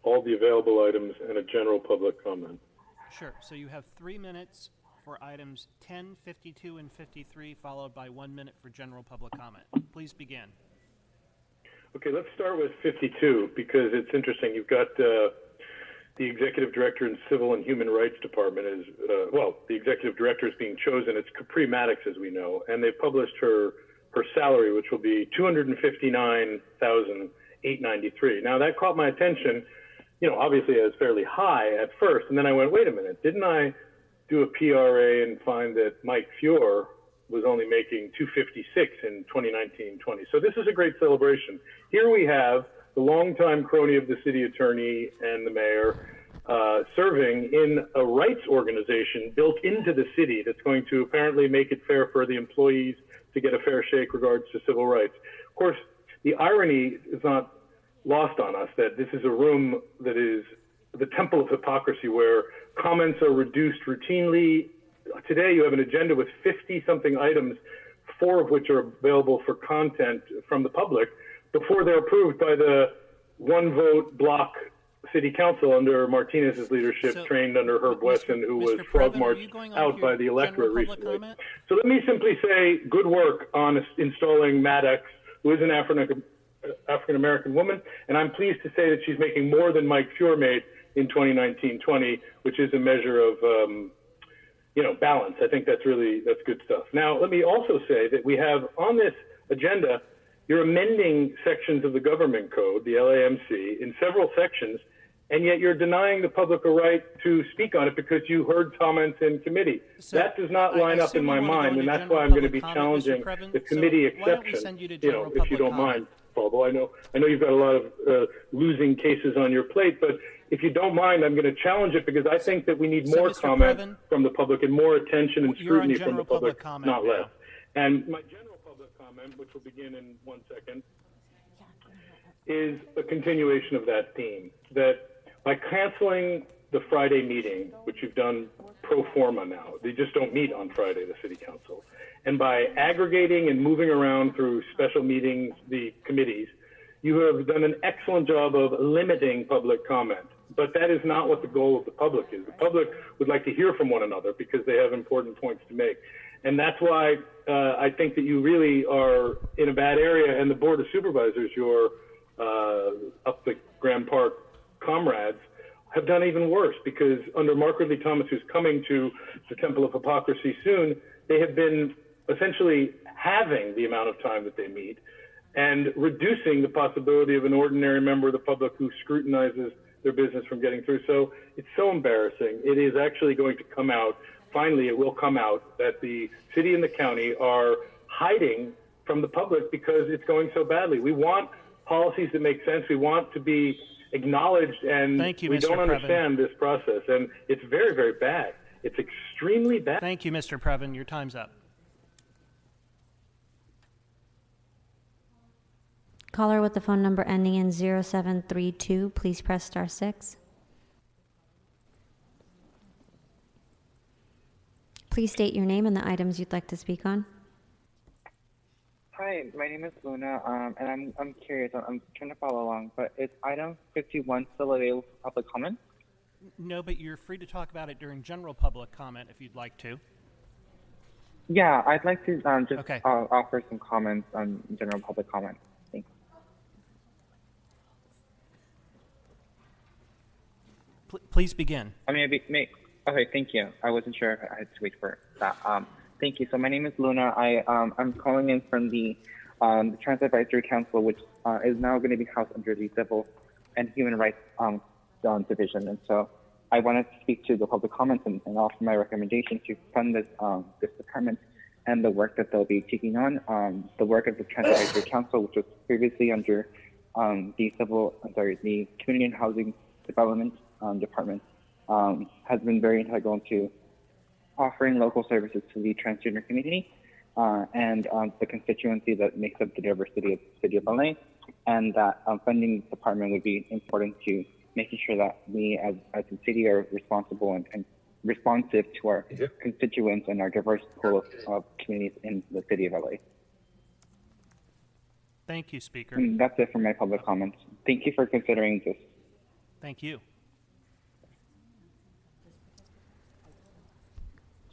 all the available items and a general public comment. Sure. So you have 3 minutes for items 10, 52, and 53, followed by 1 minute for general public comment. Please begin. Okay, let's start with 52 because it's interesting. You've got the executive director in Civil and Human Rights Department is, the executive director is being chosen. It's Capri Maddox, as we know, and they published her salary, which will be $259,893. Now that caught my attention, obviously as fairly high at first, and then I went, wait a minute, didn't I do a PRA and find that Mike Fior was only making $256 in 2019-20? So this is a great celebration. Here we have the longtime crony of the city attorney and the mayor, serving in a rights organization built into the city that's going to apparently make it fair for the employees to get a fair shake regards to civil rights. Of course, the irony is not lost on us that this is a room that is the temple of hypocrisy where comments are reduced routinely. Today you have an agenda with 50-something items, 4 of which are available for content from the public, before they're approved by the one-vote block city council under Martinez's leadership, trained under Herb Wesson, who was frog-marched out by the electorate recently. So let me simply say good work on installing Maddox, who is an African-American woman, and I'm pleased to say that she's making more than Mike Fior made in 2019-20, which is a measure of, balance. I think that's good stuff. Now, let me also say that we have on this agenda, you're amending sections of the government code, the LAMC, in several sections, and yet you're denying the public a right to speak on it because you heard comments in committee. So that does not line up in my mind, and that's why I'm going to be challenging the committee exception. If you don't mind, Paul. I know you've got a lot of losing cases on your plate, but if you don't mind, I'm going to challenge it because I think that we need more comment from the public and more attention and scrutiny from the public, not less. And my general public comment, which will begin in 1 second, is a continuation of that theme, that by canceling the Friday meeting, which you've done pro forma now, they just don't meet on Friday, the City Council, and by aggregating and moving around through special meetings, the committees, you have done an excellent job of limiting public comment. But that is not what the goal of the public is. The public would like to hear from one another because they have important points to make. And that's why I think that you really are in a bad area, and the Board of Supervisors, your up the Grand Park comrades, have done even worse because under Mark Ridley Thomas, who's coming to the Temple of Hypocrisy soon, they have been essentially halving the amount of time that they meet and reducing the possibility of an ordinary member of the public who scrutinizes their business from getting through. So it's so embarrassing. It is actually going to come out. Finally, it will come out that the city and the county are hiding from the public because it's going so badly. We want policies that make sense. We want to be acknowledged, and we don't understand this process. And it's very, very bad. It's extremely bad. Thank you, Mr. Previn. Your time's up. Caller with the phone number ending in 0732, please press star 6. Please state your name and the items you'd like to speak on. Hi, my name is Luna, and I'm curious. I'm trying to follow along, but is item 51 still available for public comment? No, but you're free to talk about it during general public comment if you'd like to. Yeah, I'd like to offer some comments on general public comment. Thanks. Please begin. Okay, thank you. I wasn't sure if I had to wait for that. Thank you. So my name is Luna. I'm calling in from the Transit Advisory Council, which is now going to be housed under the Civil and Human Rights Division. And so I wanted to speak to the public comments and offer my recommendation to fund this department and the work that they'll be taking on. The work of the Transit Advisory Council, which was previously under the Community and Housing Development Department, has been very integral to offering local services to the transgender community and the constituency that makes up the diversity of the city of LA, and that funding department would be important to making sure that we as a city are responsible and responsive to our constituents and our diverse pool of communities in the city of LA. Thank you, Speaker. And that's it for my public comments. Thank you for considering this. Thank you.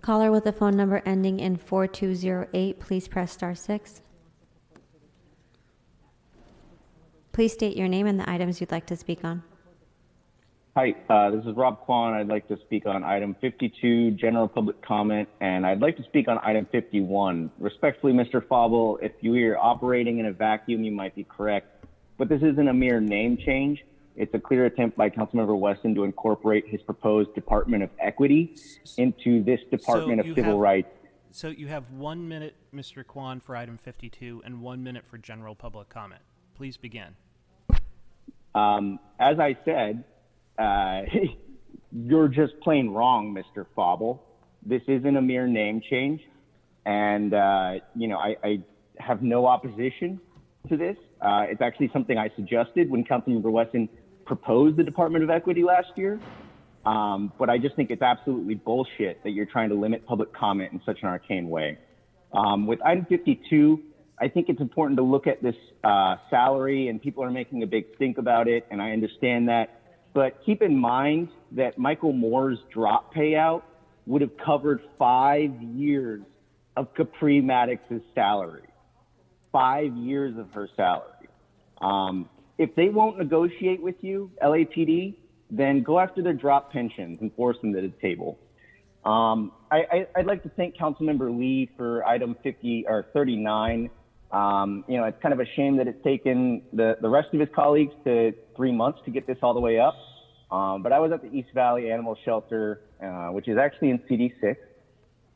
Caller with the phone number ending in 4208, please press star 6. Please state your name and the items you'd like to speak on. Hi, this is Rob Kwan. I'd like to speak on item 52, general public comment, and I'd like to speak on item 51. Respectfully, Mr. Fauble, if you are operating in a vacuum, you might be correct, but this isn't a mere name change. It's a clear attempt by Councilmember Weston to incorporate his proposed Department of Equity into this Department of Civil Rights. So you have 1 minute, Mr. Kwan, for item 52 and 1 minute for general public comment. Please begin. As I said, you're just plain wrong, Mr. Fauble. This isn't a mere name change. And, I have no opposition to this. It's actually something I suggested when Councilmember Weston proposed the Department of Equity last year. But I just think it's absolutely bullshit that you're trying to limit public comment in such an arcane way. With item 52, I think it's important to look at this salary, and people are making a big stink about it, and I understand that. But keep in mind that Michael Moore's drop payout would have covered 5 years of Capri Maddox's salary. 5 years of her salary. If they won't negotiate with you, LAPD, then go after their drop pensions and force them to the table. I'd like to thank Councilmember Lee for item 39. It's kind of a shame that it's taken the rest of his colleagues to 3 months to get this all the way up. But I was at the East Valley Animal Shelter, which is actually in CD6,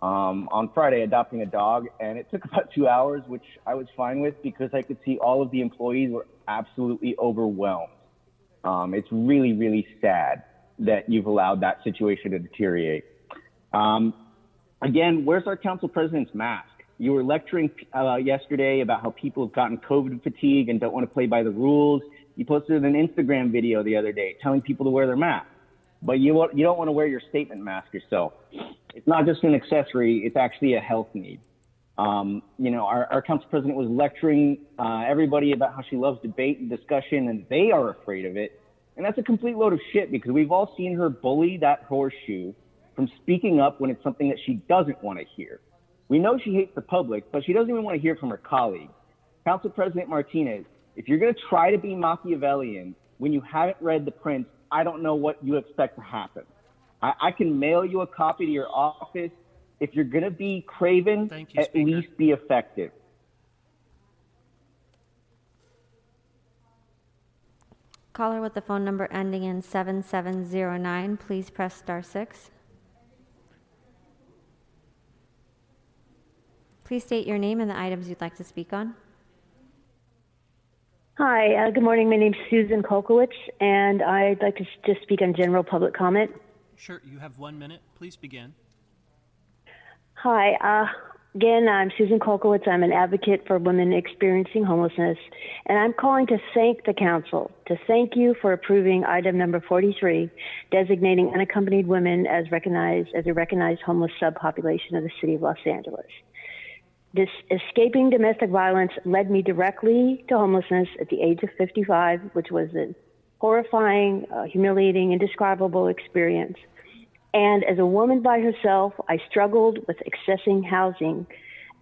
on Friday adopting a dog, and it took about 2 hours, which I was fine with because I could see all of the employees were absolutely overwhelmed. It's really, really sad that you've allowed that situation to deteriorate. Again, where's our council president's mask? You were lecturing yesterday about how people have gotten COVID fatigue and don't want to play by the rules. You posted an Instagram video the other day telling people to wear their mask, but you don't want to wear your statement mask yourself. It's not just an accessory, it's actually a health need. Our council president was lecturing everybody about how she loves debate and discussion, and they are afraid of it. And that's a complete load of shit because we've all seen her bully that horseshoe from speaking up when it's something that she doesn't want to hear. We know she hates the public, but she doesn't even want to hear from her colleagues. Council President Martinez, if you're going to try to be Machiavellian when you haven't read the prints, I don't know what you expect to happen. I can mail you a copy to your office. If you're going to be craven, at least be effective. Caller with the phone number ending in 7709, please press *6. Please state your name and the items you'd like to speak on. Hi, good morning. My name's Susan Kolkowicz, and I'd like to just speak on general public comment. Sure, you have 1 minute. Please begin. Hi, again, I'm Susan Kolkowicz. I'm an advocate for women experiencing homelessness, and I'm calling to thank the council, to thank you for approving item number 43, designating unaccompanied women as a recognized homeless subpopulation of the city of Los Angeles. This escaping domestic violence led me directly to homelessness at the age of 55, which was a horrifying, humiliating, indescribable experience. And as a woman by herself, I struggled with accessing housing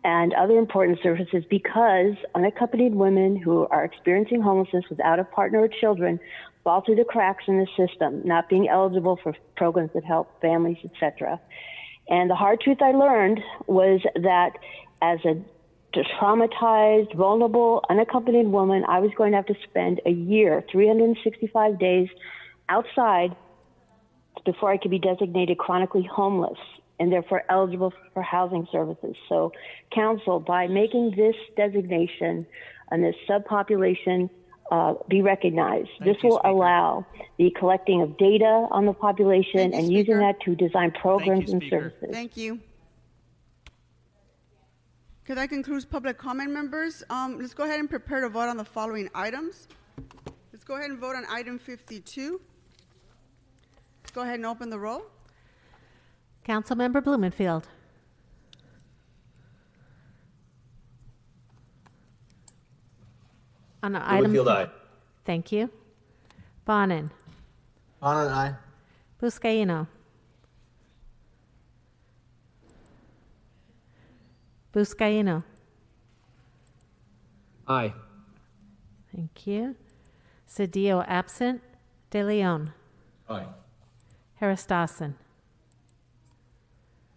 and other important services because unaccompanied women who are experiencing homelessness without a partner or children fall through the cracks in the system, not being eligible for programs that help families, etc. And the hard truth I learned was that as a traumatized, vulnerable, unaccompanied woman, I was going to have to spend a year, 365 days outside before I could be designated chronically homeless and therefore eligible for housing services. So council, by making this designation and this subpopulation be recognized, this will allow the collecting of data on the population and using that to design programs and services. Thank you. Okay, that concludes public comment, members. Let's go ahead and prepare to vote on the following items. Let's go ahead and vote on item 52. Let's go ahead and open the roll. Councilmember Blumenfield. On Blumenfield, aye. Thank you. Bonin. Bonin, aye. Buscaino. Buscaino. Aye. Thank you. Cedillo absent. De Leon. Aye. Harris Dawson.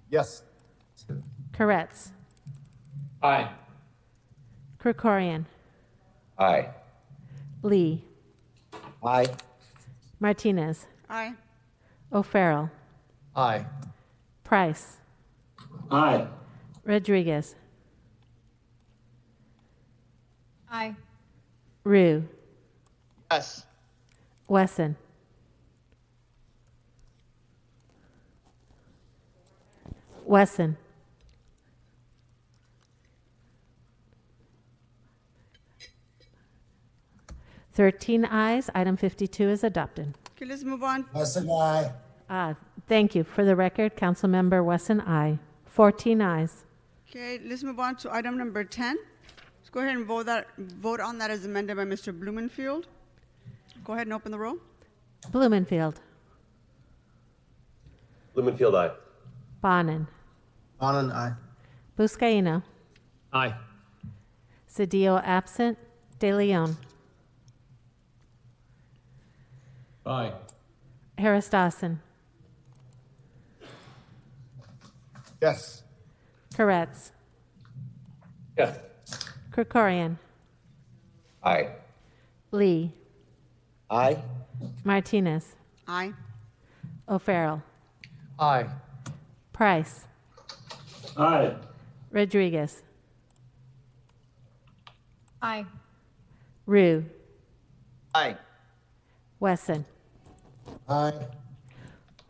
Yes. Koretz. Aye. Krikorian. Aye. Lee. Aye. Martinez. Aye. O'Farrell. Aye. Price. Aye. Rodriguez. Aye. Rue. Yes. Wesson. Wesson. Thirteen ayes. Item 52 is adopted. Okay, let's move on. Wesson, aye. Thank you. For the record, Councilmember Wesson, aye. 14 ayes. Okay, let's move on to item number 10. Let's go ahead and vote on that as amended by Mr. Blumenfield. Go ahead and open the roll. Blumenfield. Blumenfield, aye. Bonin. Bonin, aye. Buscaino. Aye. Cedillo absent. De Leon. Aye. Harris Dawson. Yes. Koretz. Yes. Krikorian. Aye. Lee. Aye. Martinez. Aye. O'Farrell. Aye. Price. Aye. Rodriguez. Aye. Rue. Aye. Wesson. Aye.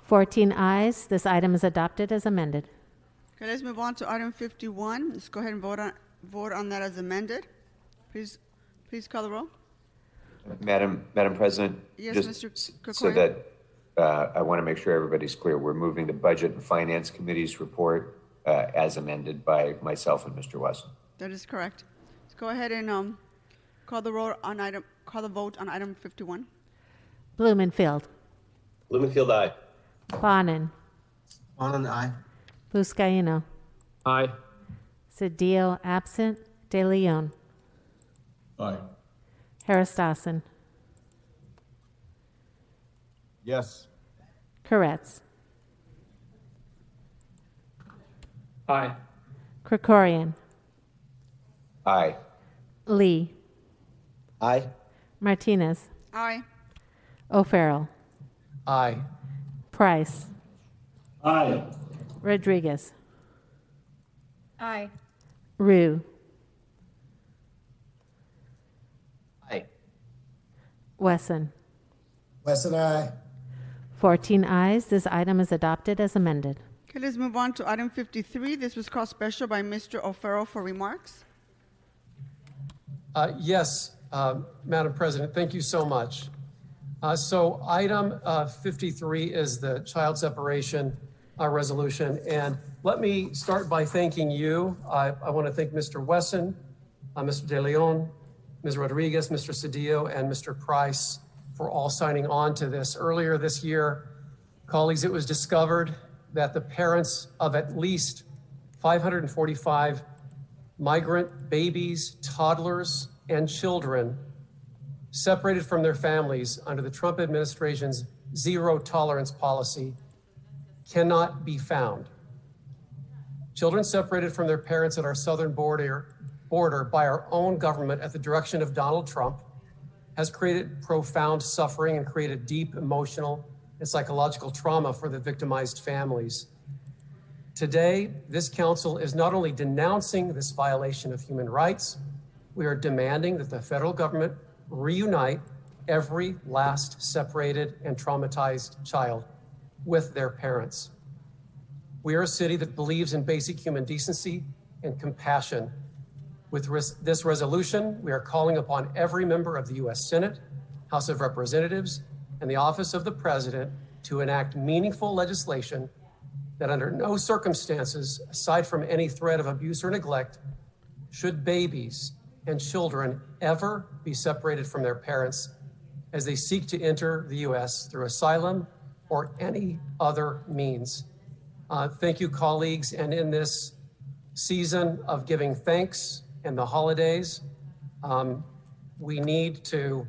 14 ayes. This item is adopted as amended. Okay, let's move on to item 51. Let's go ahead and vote on that as amended. Please call the roll. Madam President? Yes, just Mr. So Krikorian. that I want to make sure everybody's clear, we're moving the Budget and Finance Committee's report as amended by myself and Mr. Wesson. That is correct. Let's go ahead and call the vote on item 51. Blumenfield. Blumenfield, aye. Bonin. Bonin, aye. Buscaino. Aye. Cedillo absent. De Leon. Aye. Harris Dawson. Yes. Koretz. Aye. Krikorian. Aye. Lee. Aye. Martinez. Aye. O'Farrell. Aye. Price. Aye. Rodriguez. Aye. Rue. Aye. Wesson. Wesson, aye. 14 ayes. This item is adopted as amended. Okay, let's move on to item 53. This was called special by Mr. O'Farrell for remarks. Yes, Madam President, thank you so much. So item 53 is the child separation resolution. And let me start by thanking you. I want to thank Mr. Wesson, Mr. De Leon, Ms. Rodriguez, Mr. Cedillo, and Mr. Price for all signing on to this. Earlier this year, colleagues, it was discovered that the parents of at least 545 migrant babies, toddlers, and children separated from their families under the Trump administration's zero tolerance policy cannot be found. Children separated from their parents at our southern border by our own government at the direction of Donald Trump has created profound suffering and created deep emotional and psychological trauma for the victimized families. Today, this council is not only denouncing this violation of human rights, we are demanding that the federal government reunite every last separated and traumatized child with their parents. We are a city that believes in basic human decency and compassion. With this resolution, we are calling upon every member of the U.S. Senate, House of Representatives, and the Office of the President to enact meaningful legislation that under no circumstances, aside from any threat of abuse or neglect, should babies and children ever be separated from their parents as they seek to enter the U.S. through asylum or any other means. Thank you, colleagues. And in this season of giving thanks and the holidays, we need to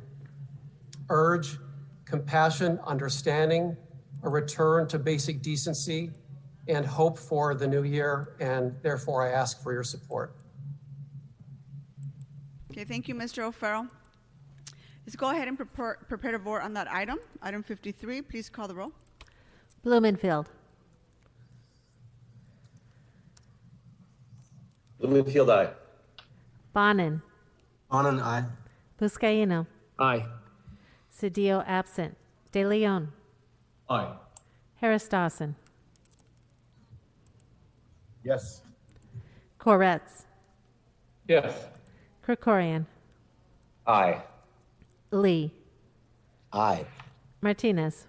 urge compassion, understanding, a return to basic decency, and hope for the new year. And therefore, I ask for your support. Okay, thank you, Mr. O'Farrell. Let's go ahead and prepare to vote on that item. Item 53, please call the roll. Blumenfield. Blumenfield, aye. Bonin. Bonin, aye. Buscaino. Aye. Cedillo absent. De Leon. Aye. Harris Dawson. Yes. Koretz. Yes. Krikorian. Aye. Lee. Aye. Martinez.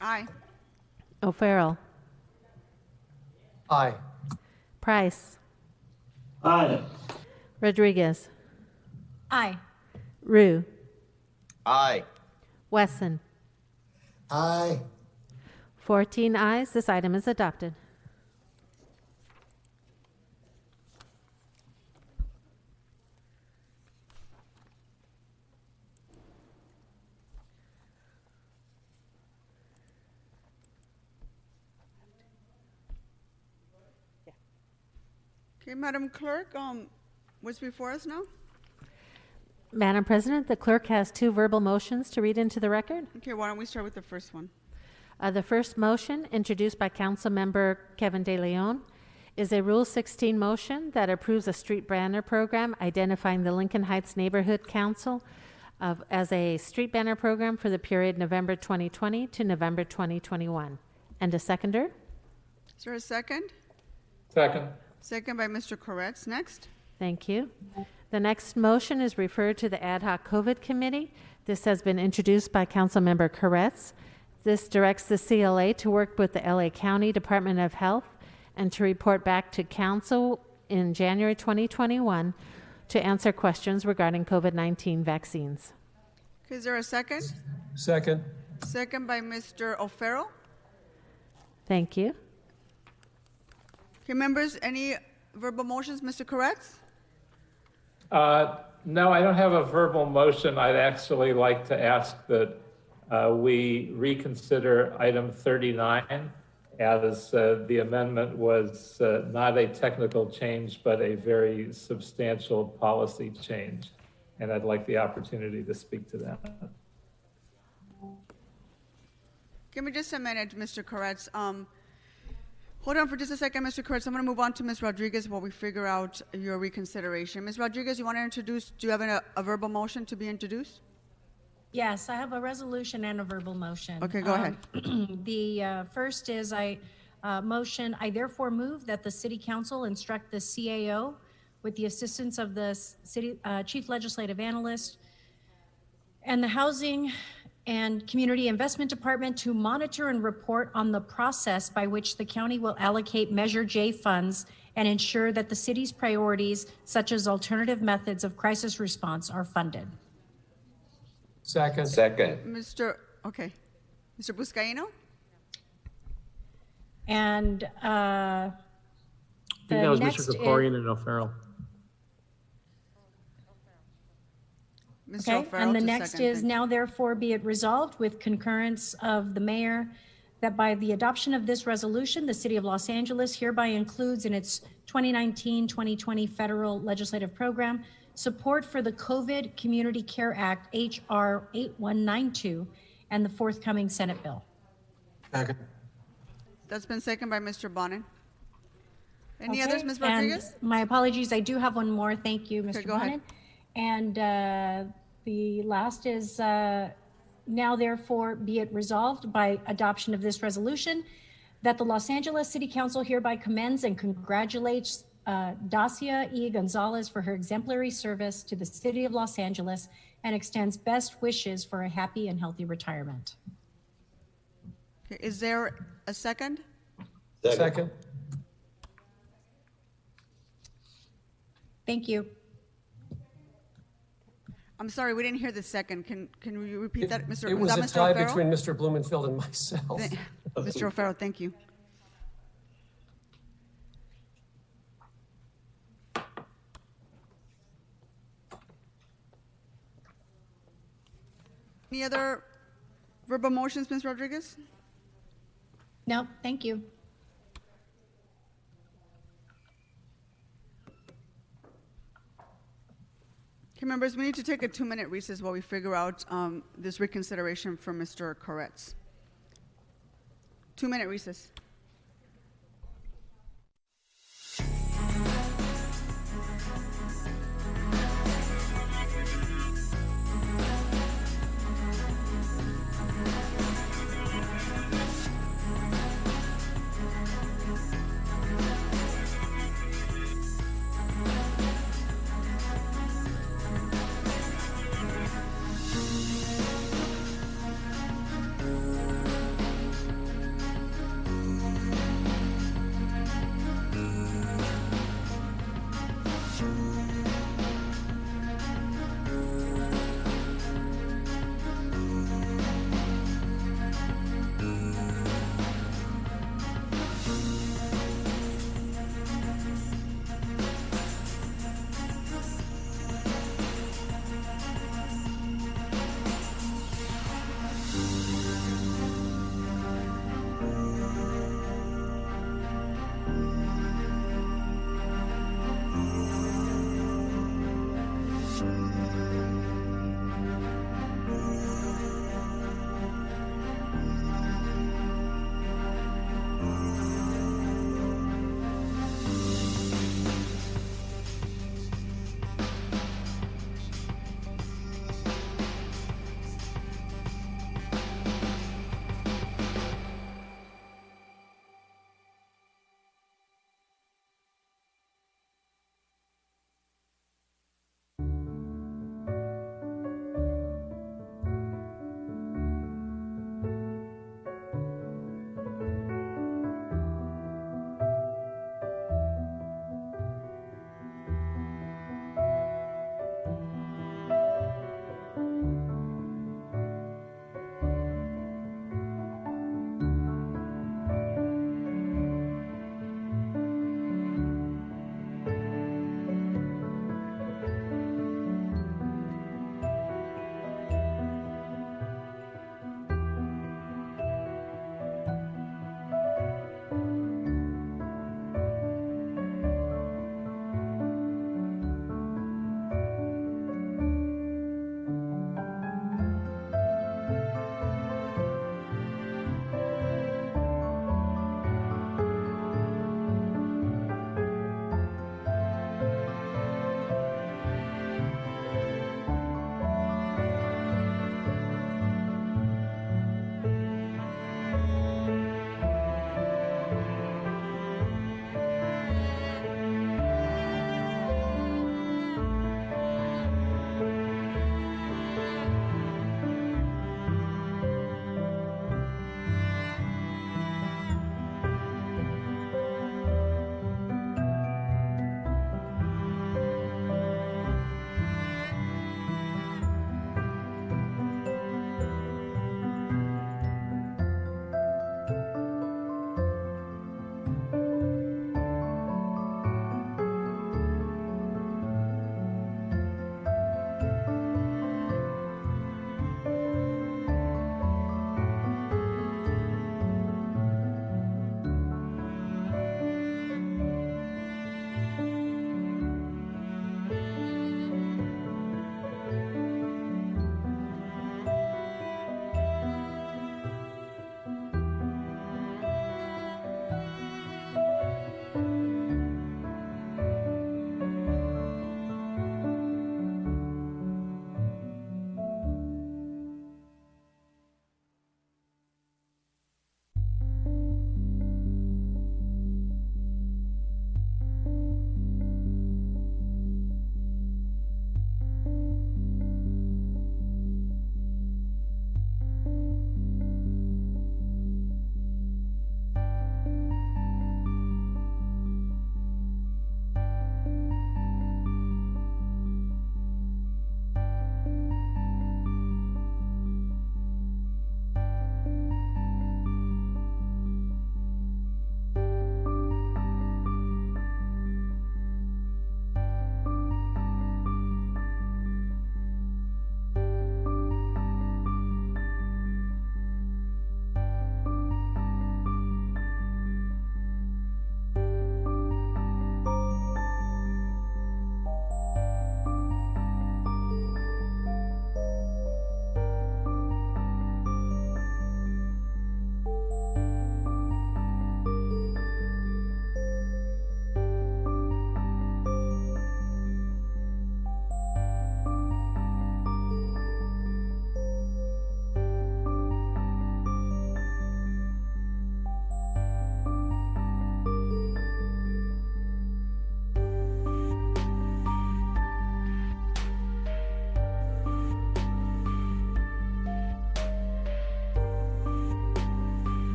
Aye. O'Farrell. Aye. Price. Aye. Rodriguez. Aye. Rue. Aye. Wesson. Aye. 14 ayes. This item is adopted. Okay, Madam Clerk, what's before us now? Madam President, the clerk has two verbal motions to read into the record. Okay, why don't we start with the first one? The first motion, introduced by Council Member Kevin De Leon, is a Rule 16 motion that approves a street banner program identifying the Lincoln Heights Neighborhood Council as a street banner program for the period November 2020 to November 2021. And a seconder? Is there a second? Second. Second by Mr. Koretz. Next. Thank you. The next motion is referred to the Ad hoc COVID Committee. This has been introduced by Councilmember Koretz. This directs the CLA to work with the LA County Department of Health and to report back to Council in January 2021 to answer questions regarding COVID-19 vaccines. Okay, is there a second? Second. Second by Mr. O'Farrell. Thank you. Okay, members, any verbal motions? Mr. Koretz? No, I don't have a verbal motion. I'd actually like to ask that we reconsider item 39 as the amendment was not a technical change, but a very substantial policy change. And I'd like the opportunity to speak to that. Give me just a minute, Mr. Koretz. Hold on for just a second, Mr. Koretz. I'm going to move on to Ms. Rodriguez while we figure out your reconsideration. Ms. Rodriguez, you want to introduce, do you have a verbal motion to be introduced? Yes, I have a resolution and a verbal motion. Okay, go ahead. The first is I therefore move that the City Council instruct the CAO with the assistance of the City Chief Legislative Analyst and the Housing and Community Investment Department to monitor and report on the process by which the county will allocate Measure J funds and ensure that the city's priorities, such as alternative methods of crisis response, are funded. Second. Second. Mr. Buscaino? And I think that was Mr. Krikorian and O'Farrell. Mr. O'Farrell and the to next second, is thank you. now therefore be it resolved with concurrence of the mayor that by the adoption of this resolution, the City of Los Angeles hereby includes in its 2019-2020 federal legislative program support for the COVID Community Care Act, H.R. 8192, and the forthcoming Senate bill. Second. That's been seconded by Mr. Bonin. Any others, Ms. Rodriguez? And my apologies, I do have one more. Thank you, Mr. Okay, go ahead. Bonin. And the last is now therefore be it resolved by adoption of this resolution that the Los Angeles City Council hereby commends and congratulates Dacia E. Gonzalez for her exemplary service to the City of Los Angeles and extends best wishes for a happy and healthy retirement. Okay, is there a second? Second. Thank you. I'm sorry, we didn't hear the second. Can you repeat that, Mr. It was that a Mr. tie O'Farrell? between Mr. Blumenfield and myself. Mr. O'Farrell, thank you. Any other verbal motions, Ms. Rodriguez? No, thank you. Okay, members, we need to take a 2-minute recess while we figure out this reconsideration for Mr. Koretz. 2-minute recess.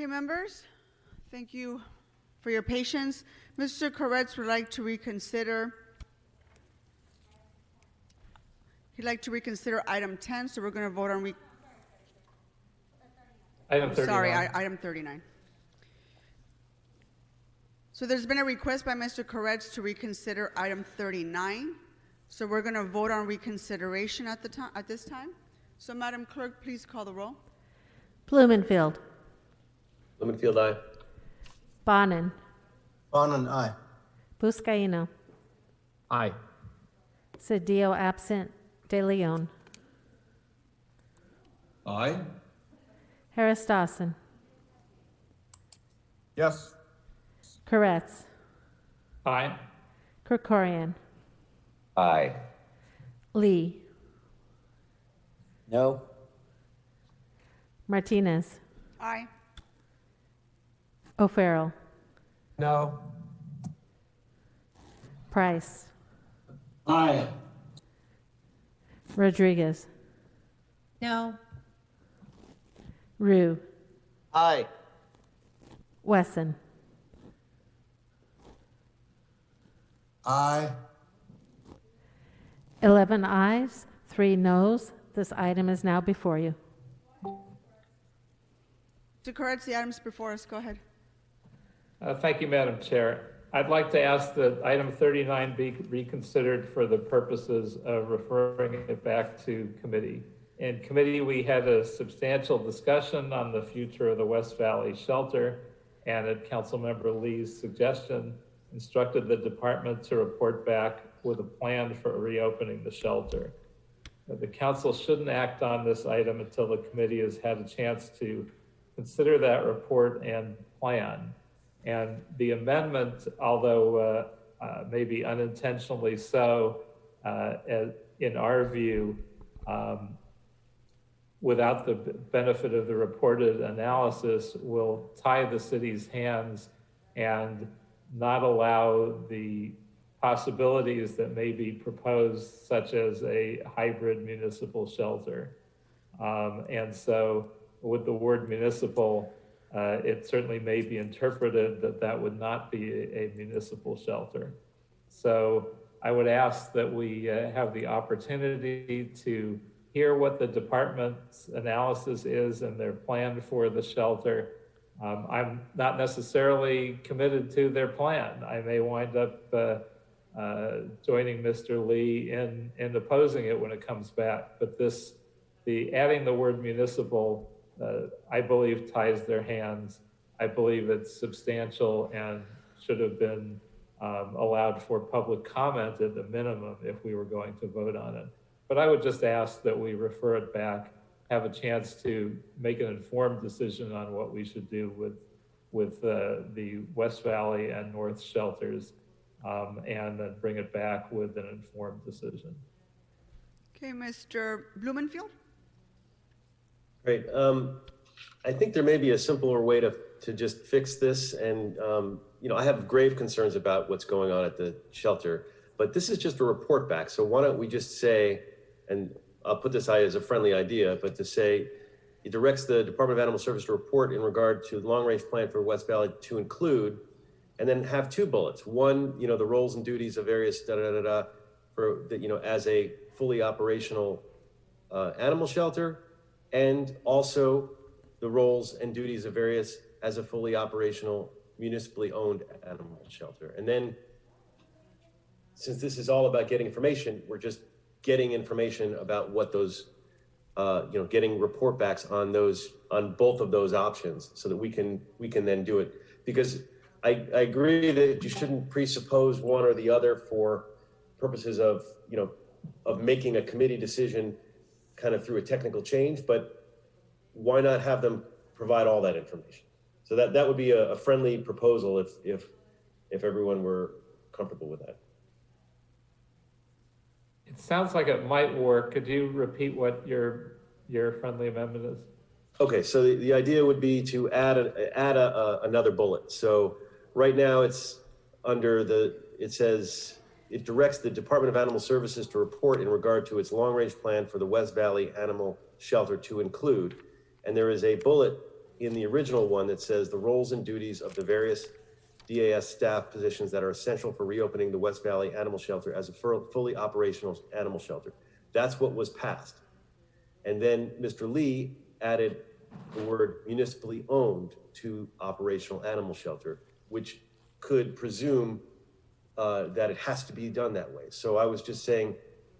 Okay, members, thank you for your patience. Mr. Koretz would like to reconsider. He'd like to reconsider item 10, so we're going to vote on Item 39. Sorry, item 39. So there's been a request by Mr. Koretz to reconsider item 39. So we're going to vote on reconsideration at this time. So Madam Clerk, please call the roll. Blumenfield. Blumenfield, aye. Bonin. Bonin, aye. Buscaino. Aye. Cedillo absent. De Leon. Aye. Harris Dawson. Yes. Koretz. Aye. Krikorian. Aye. Lee. No. Martinez. Aye. O'Farrell. No. Price. Aye. Rodriguez. No. Rue. Aye. Wesson. Aye. 11 ayes, 3 noes. This item is now before you. Mr. Koretz, the item's before us. Go ahead. Thank you, Madam Chair. I'd like to ask that item 39 be reconsidered for the purposes of referring it back to committee. In committee, we had a substantial discussion on the future of the West Valley shelter, and at Councilmember Lee's suggestion, instructed the department to report back with a plan for reopening the shelter. The council shouldn't act on this item until the committee has had a chance to consider that report and plan. And the amendment, although maybe unintentionally so, in our view, without the benefit of the reported analysis, will tie the city's hands and not allow the possibilities that may be proposed, such as a hybrid municipal shelter. And so with the word municipal, it certainly may be interpreted that that would not be a municipal shelter. So I would ask that we have the opportunity to hear what the department's analysis is and their plan for the shelter. I'm not necessarily committed to their plan. I may wind up joining Mr. Lee in opposing it when it comes back. But adding the word municipal, I believe ties their hands. I believe it's substantial and should have been allowed for public comment at the minimum if we were going to vote on it. But I would just ask that we refer it back, have a chance to make an informed decision on what we should do with the West Valley and North shelters, and then bring it back with an informed decision. Okay, Mr. Blumenfield? Great. I think there may be a simpler way to just fix this. And, I have grave concerns about what's going on at the shelter, but this is just a report back. So why don't we just say, and I'll put this as a friendly idea, but to say it directs the Department of Animal Services to report in regard to the long-range plan for West Valley to include, and then have 2 bullets. One, the roles and duties of various for the, as a fully operational animal shelter, and also the roles and duties of various as a fully operational municipally owned animal shelter. And then, since this is all about getting information, we're just getting information about what those, getting report backs on both of those options, so that we can then do it. Because I agree that you shouldn't presuppose one or the other for purposes of making a committee decision kind of through a technical change, but why not have them provide all that information? So that would be a friendly proposal if everyone were comfortable with that. It sounds like it might work. Could you repeat what your friendly amendment is? Okay, so the idea would be to add another bullet. So right now it's it says it directs the Department of Animal Services to report in regard to its long-range plan for the West Valley Animal Shelter to include, and there is a bullet in the original one that says the roles and duties of the various DAS staff positions that are essential for reopening the West Valley Animal Shelter as a fully operational animal shelter. That's what was passed. And then Mr. Lee added the word municipally owned to operational animal shelter, which could presume that it has to be done that way. So I was just saying,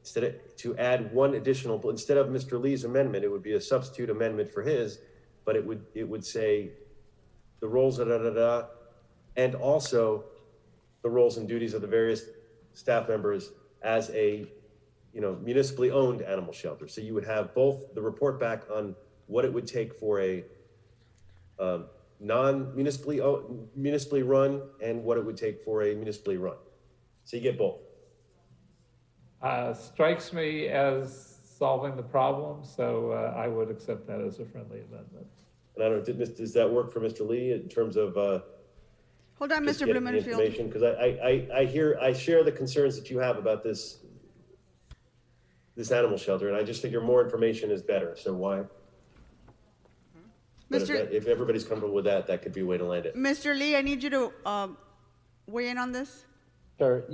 to add one additional, instead of Mr. Lee's amendment, it would be a substitute amendment for his, but it would say the roles and also the roles and duties of the various staff members as a municipally owned animal shelter. So you would have both the report back on what it would take for a municipally run and what it would take for a municipally run. So you get both. Strikes me as solving the problem, so I would accept that as a friendly amendment. And I don't know, does that work for Mr. Lee in terms of hold on, Mr. Blumenfield? Because I share the concerns that you have about this animal shelter, and I just figure more information is better. So why? But if everybody's comfortable with that, that could be a way to land it. Mr. Lee, I need you to weigh in on this. Sure.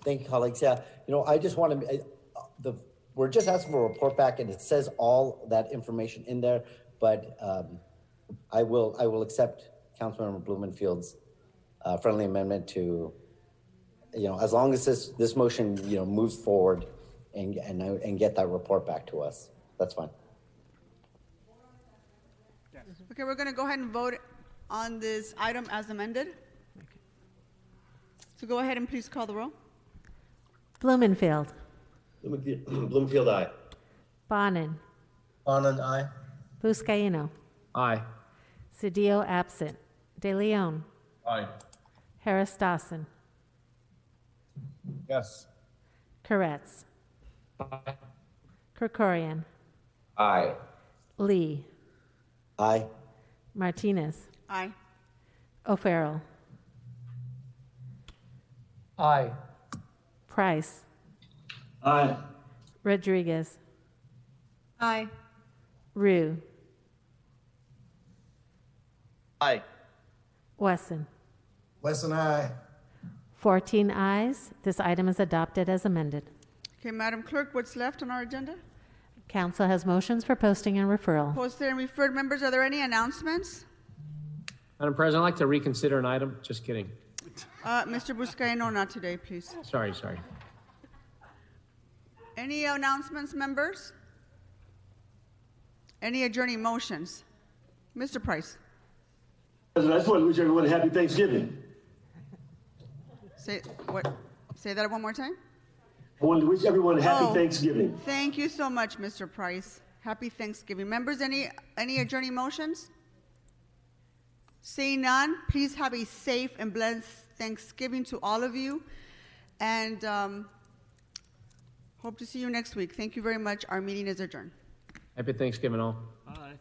Thank you, colleagues. Yeah. I just want to. We're just asking for a report back, and it says all that information in there. But I will accept Councilmember Blumenfield's friendly amendment to, as long as this motion moves forward and get that report back to us. That's fine. Okay, we're going to go ahead and vote on this item as amended. So go ahead and please call the roll. Blumenfield. Bloomfield, aye. Bonin. Bonin, aye. Buscaino. Aye. Cedillo absent. De Leon. Aye. Harris Dawson. Yes. Koretz. Aye. Krikorian. Aye. Lee. Aye. Martinez. Aye. O'Farrell. Aye. Price. Aye. Rodriguez. Aye. Rue. Aye. Wesson. Wesson, aye. 14 ayes. This item is adopted as amended. Okay, Madam Clerk, what's left on our agenda? Council has motions for posting and referral. Posted and referred members, are there any announcements? Madam President, I'd like to reconsider an item. Just kidding. Mr. Buscaino, not today, please. Sorry. Any announcements, members? Any adjourning motions? Mr. Price. President, I just want to wish everyone a happy Thanksgiving. Say that one more time. I want to wish everyone a happy Thanksgiving. Thank you so much, Mr. Price. Happy Thanksgiving. Members, any adjourning motions? Seeing none, please have a safe and blessed Thanksgiving to all of you. And hope to see you next week. Thank you very much. Our meeting is adjourned. Happy Thanksgiving, all. Aye.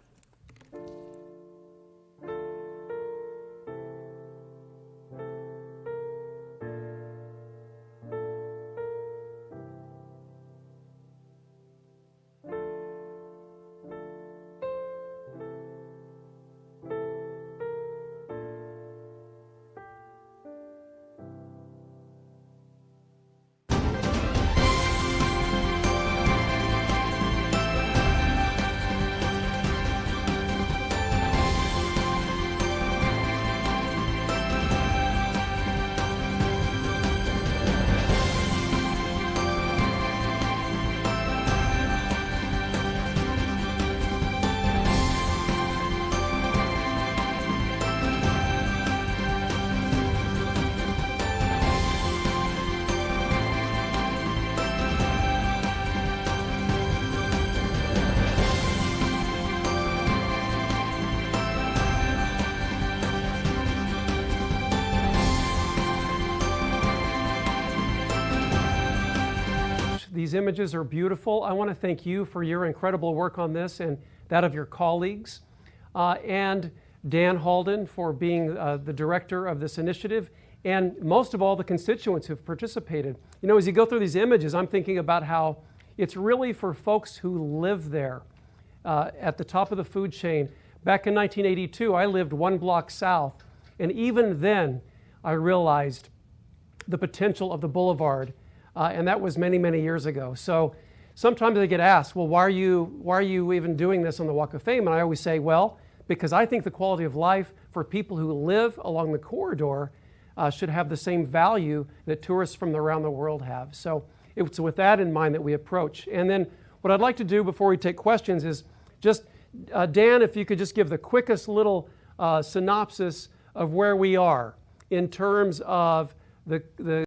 These images are beautiful. I want to thank you for your incredible work on this and that of your colleagues. And Dan Halden for being the director of this initiative, and most of all, the constituents who've participated. As you go through these images, I'm thinking about how it's really for folks who live there at the top of the food chain, Back in 1982, I lived one block south, and even then I realized the potential of the boulevard, and that was many, many years ago. So sometimes I get asked, well, why are you even doing this on the Walk of Fame? And I always say, well, because I think the quality of life for people who live along the corridor should have the same value that tourists from around the world have. So it's with that in mind that we approach. And then what I'd like to do before we take questions is just, Dan, if you could just give the quickest little synopsis of where we are in terms of the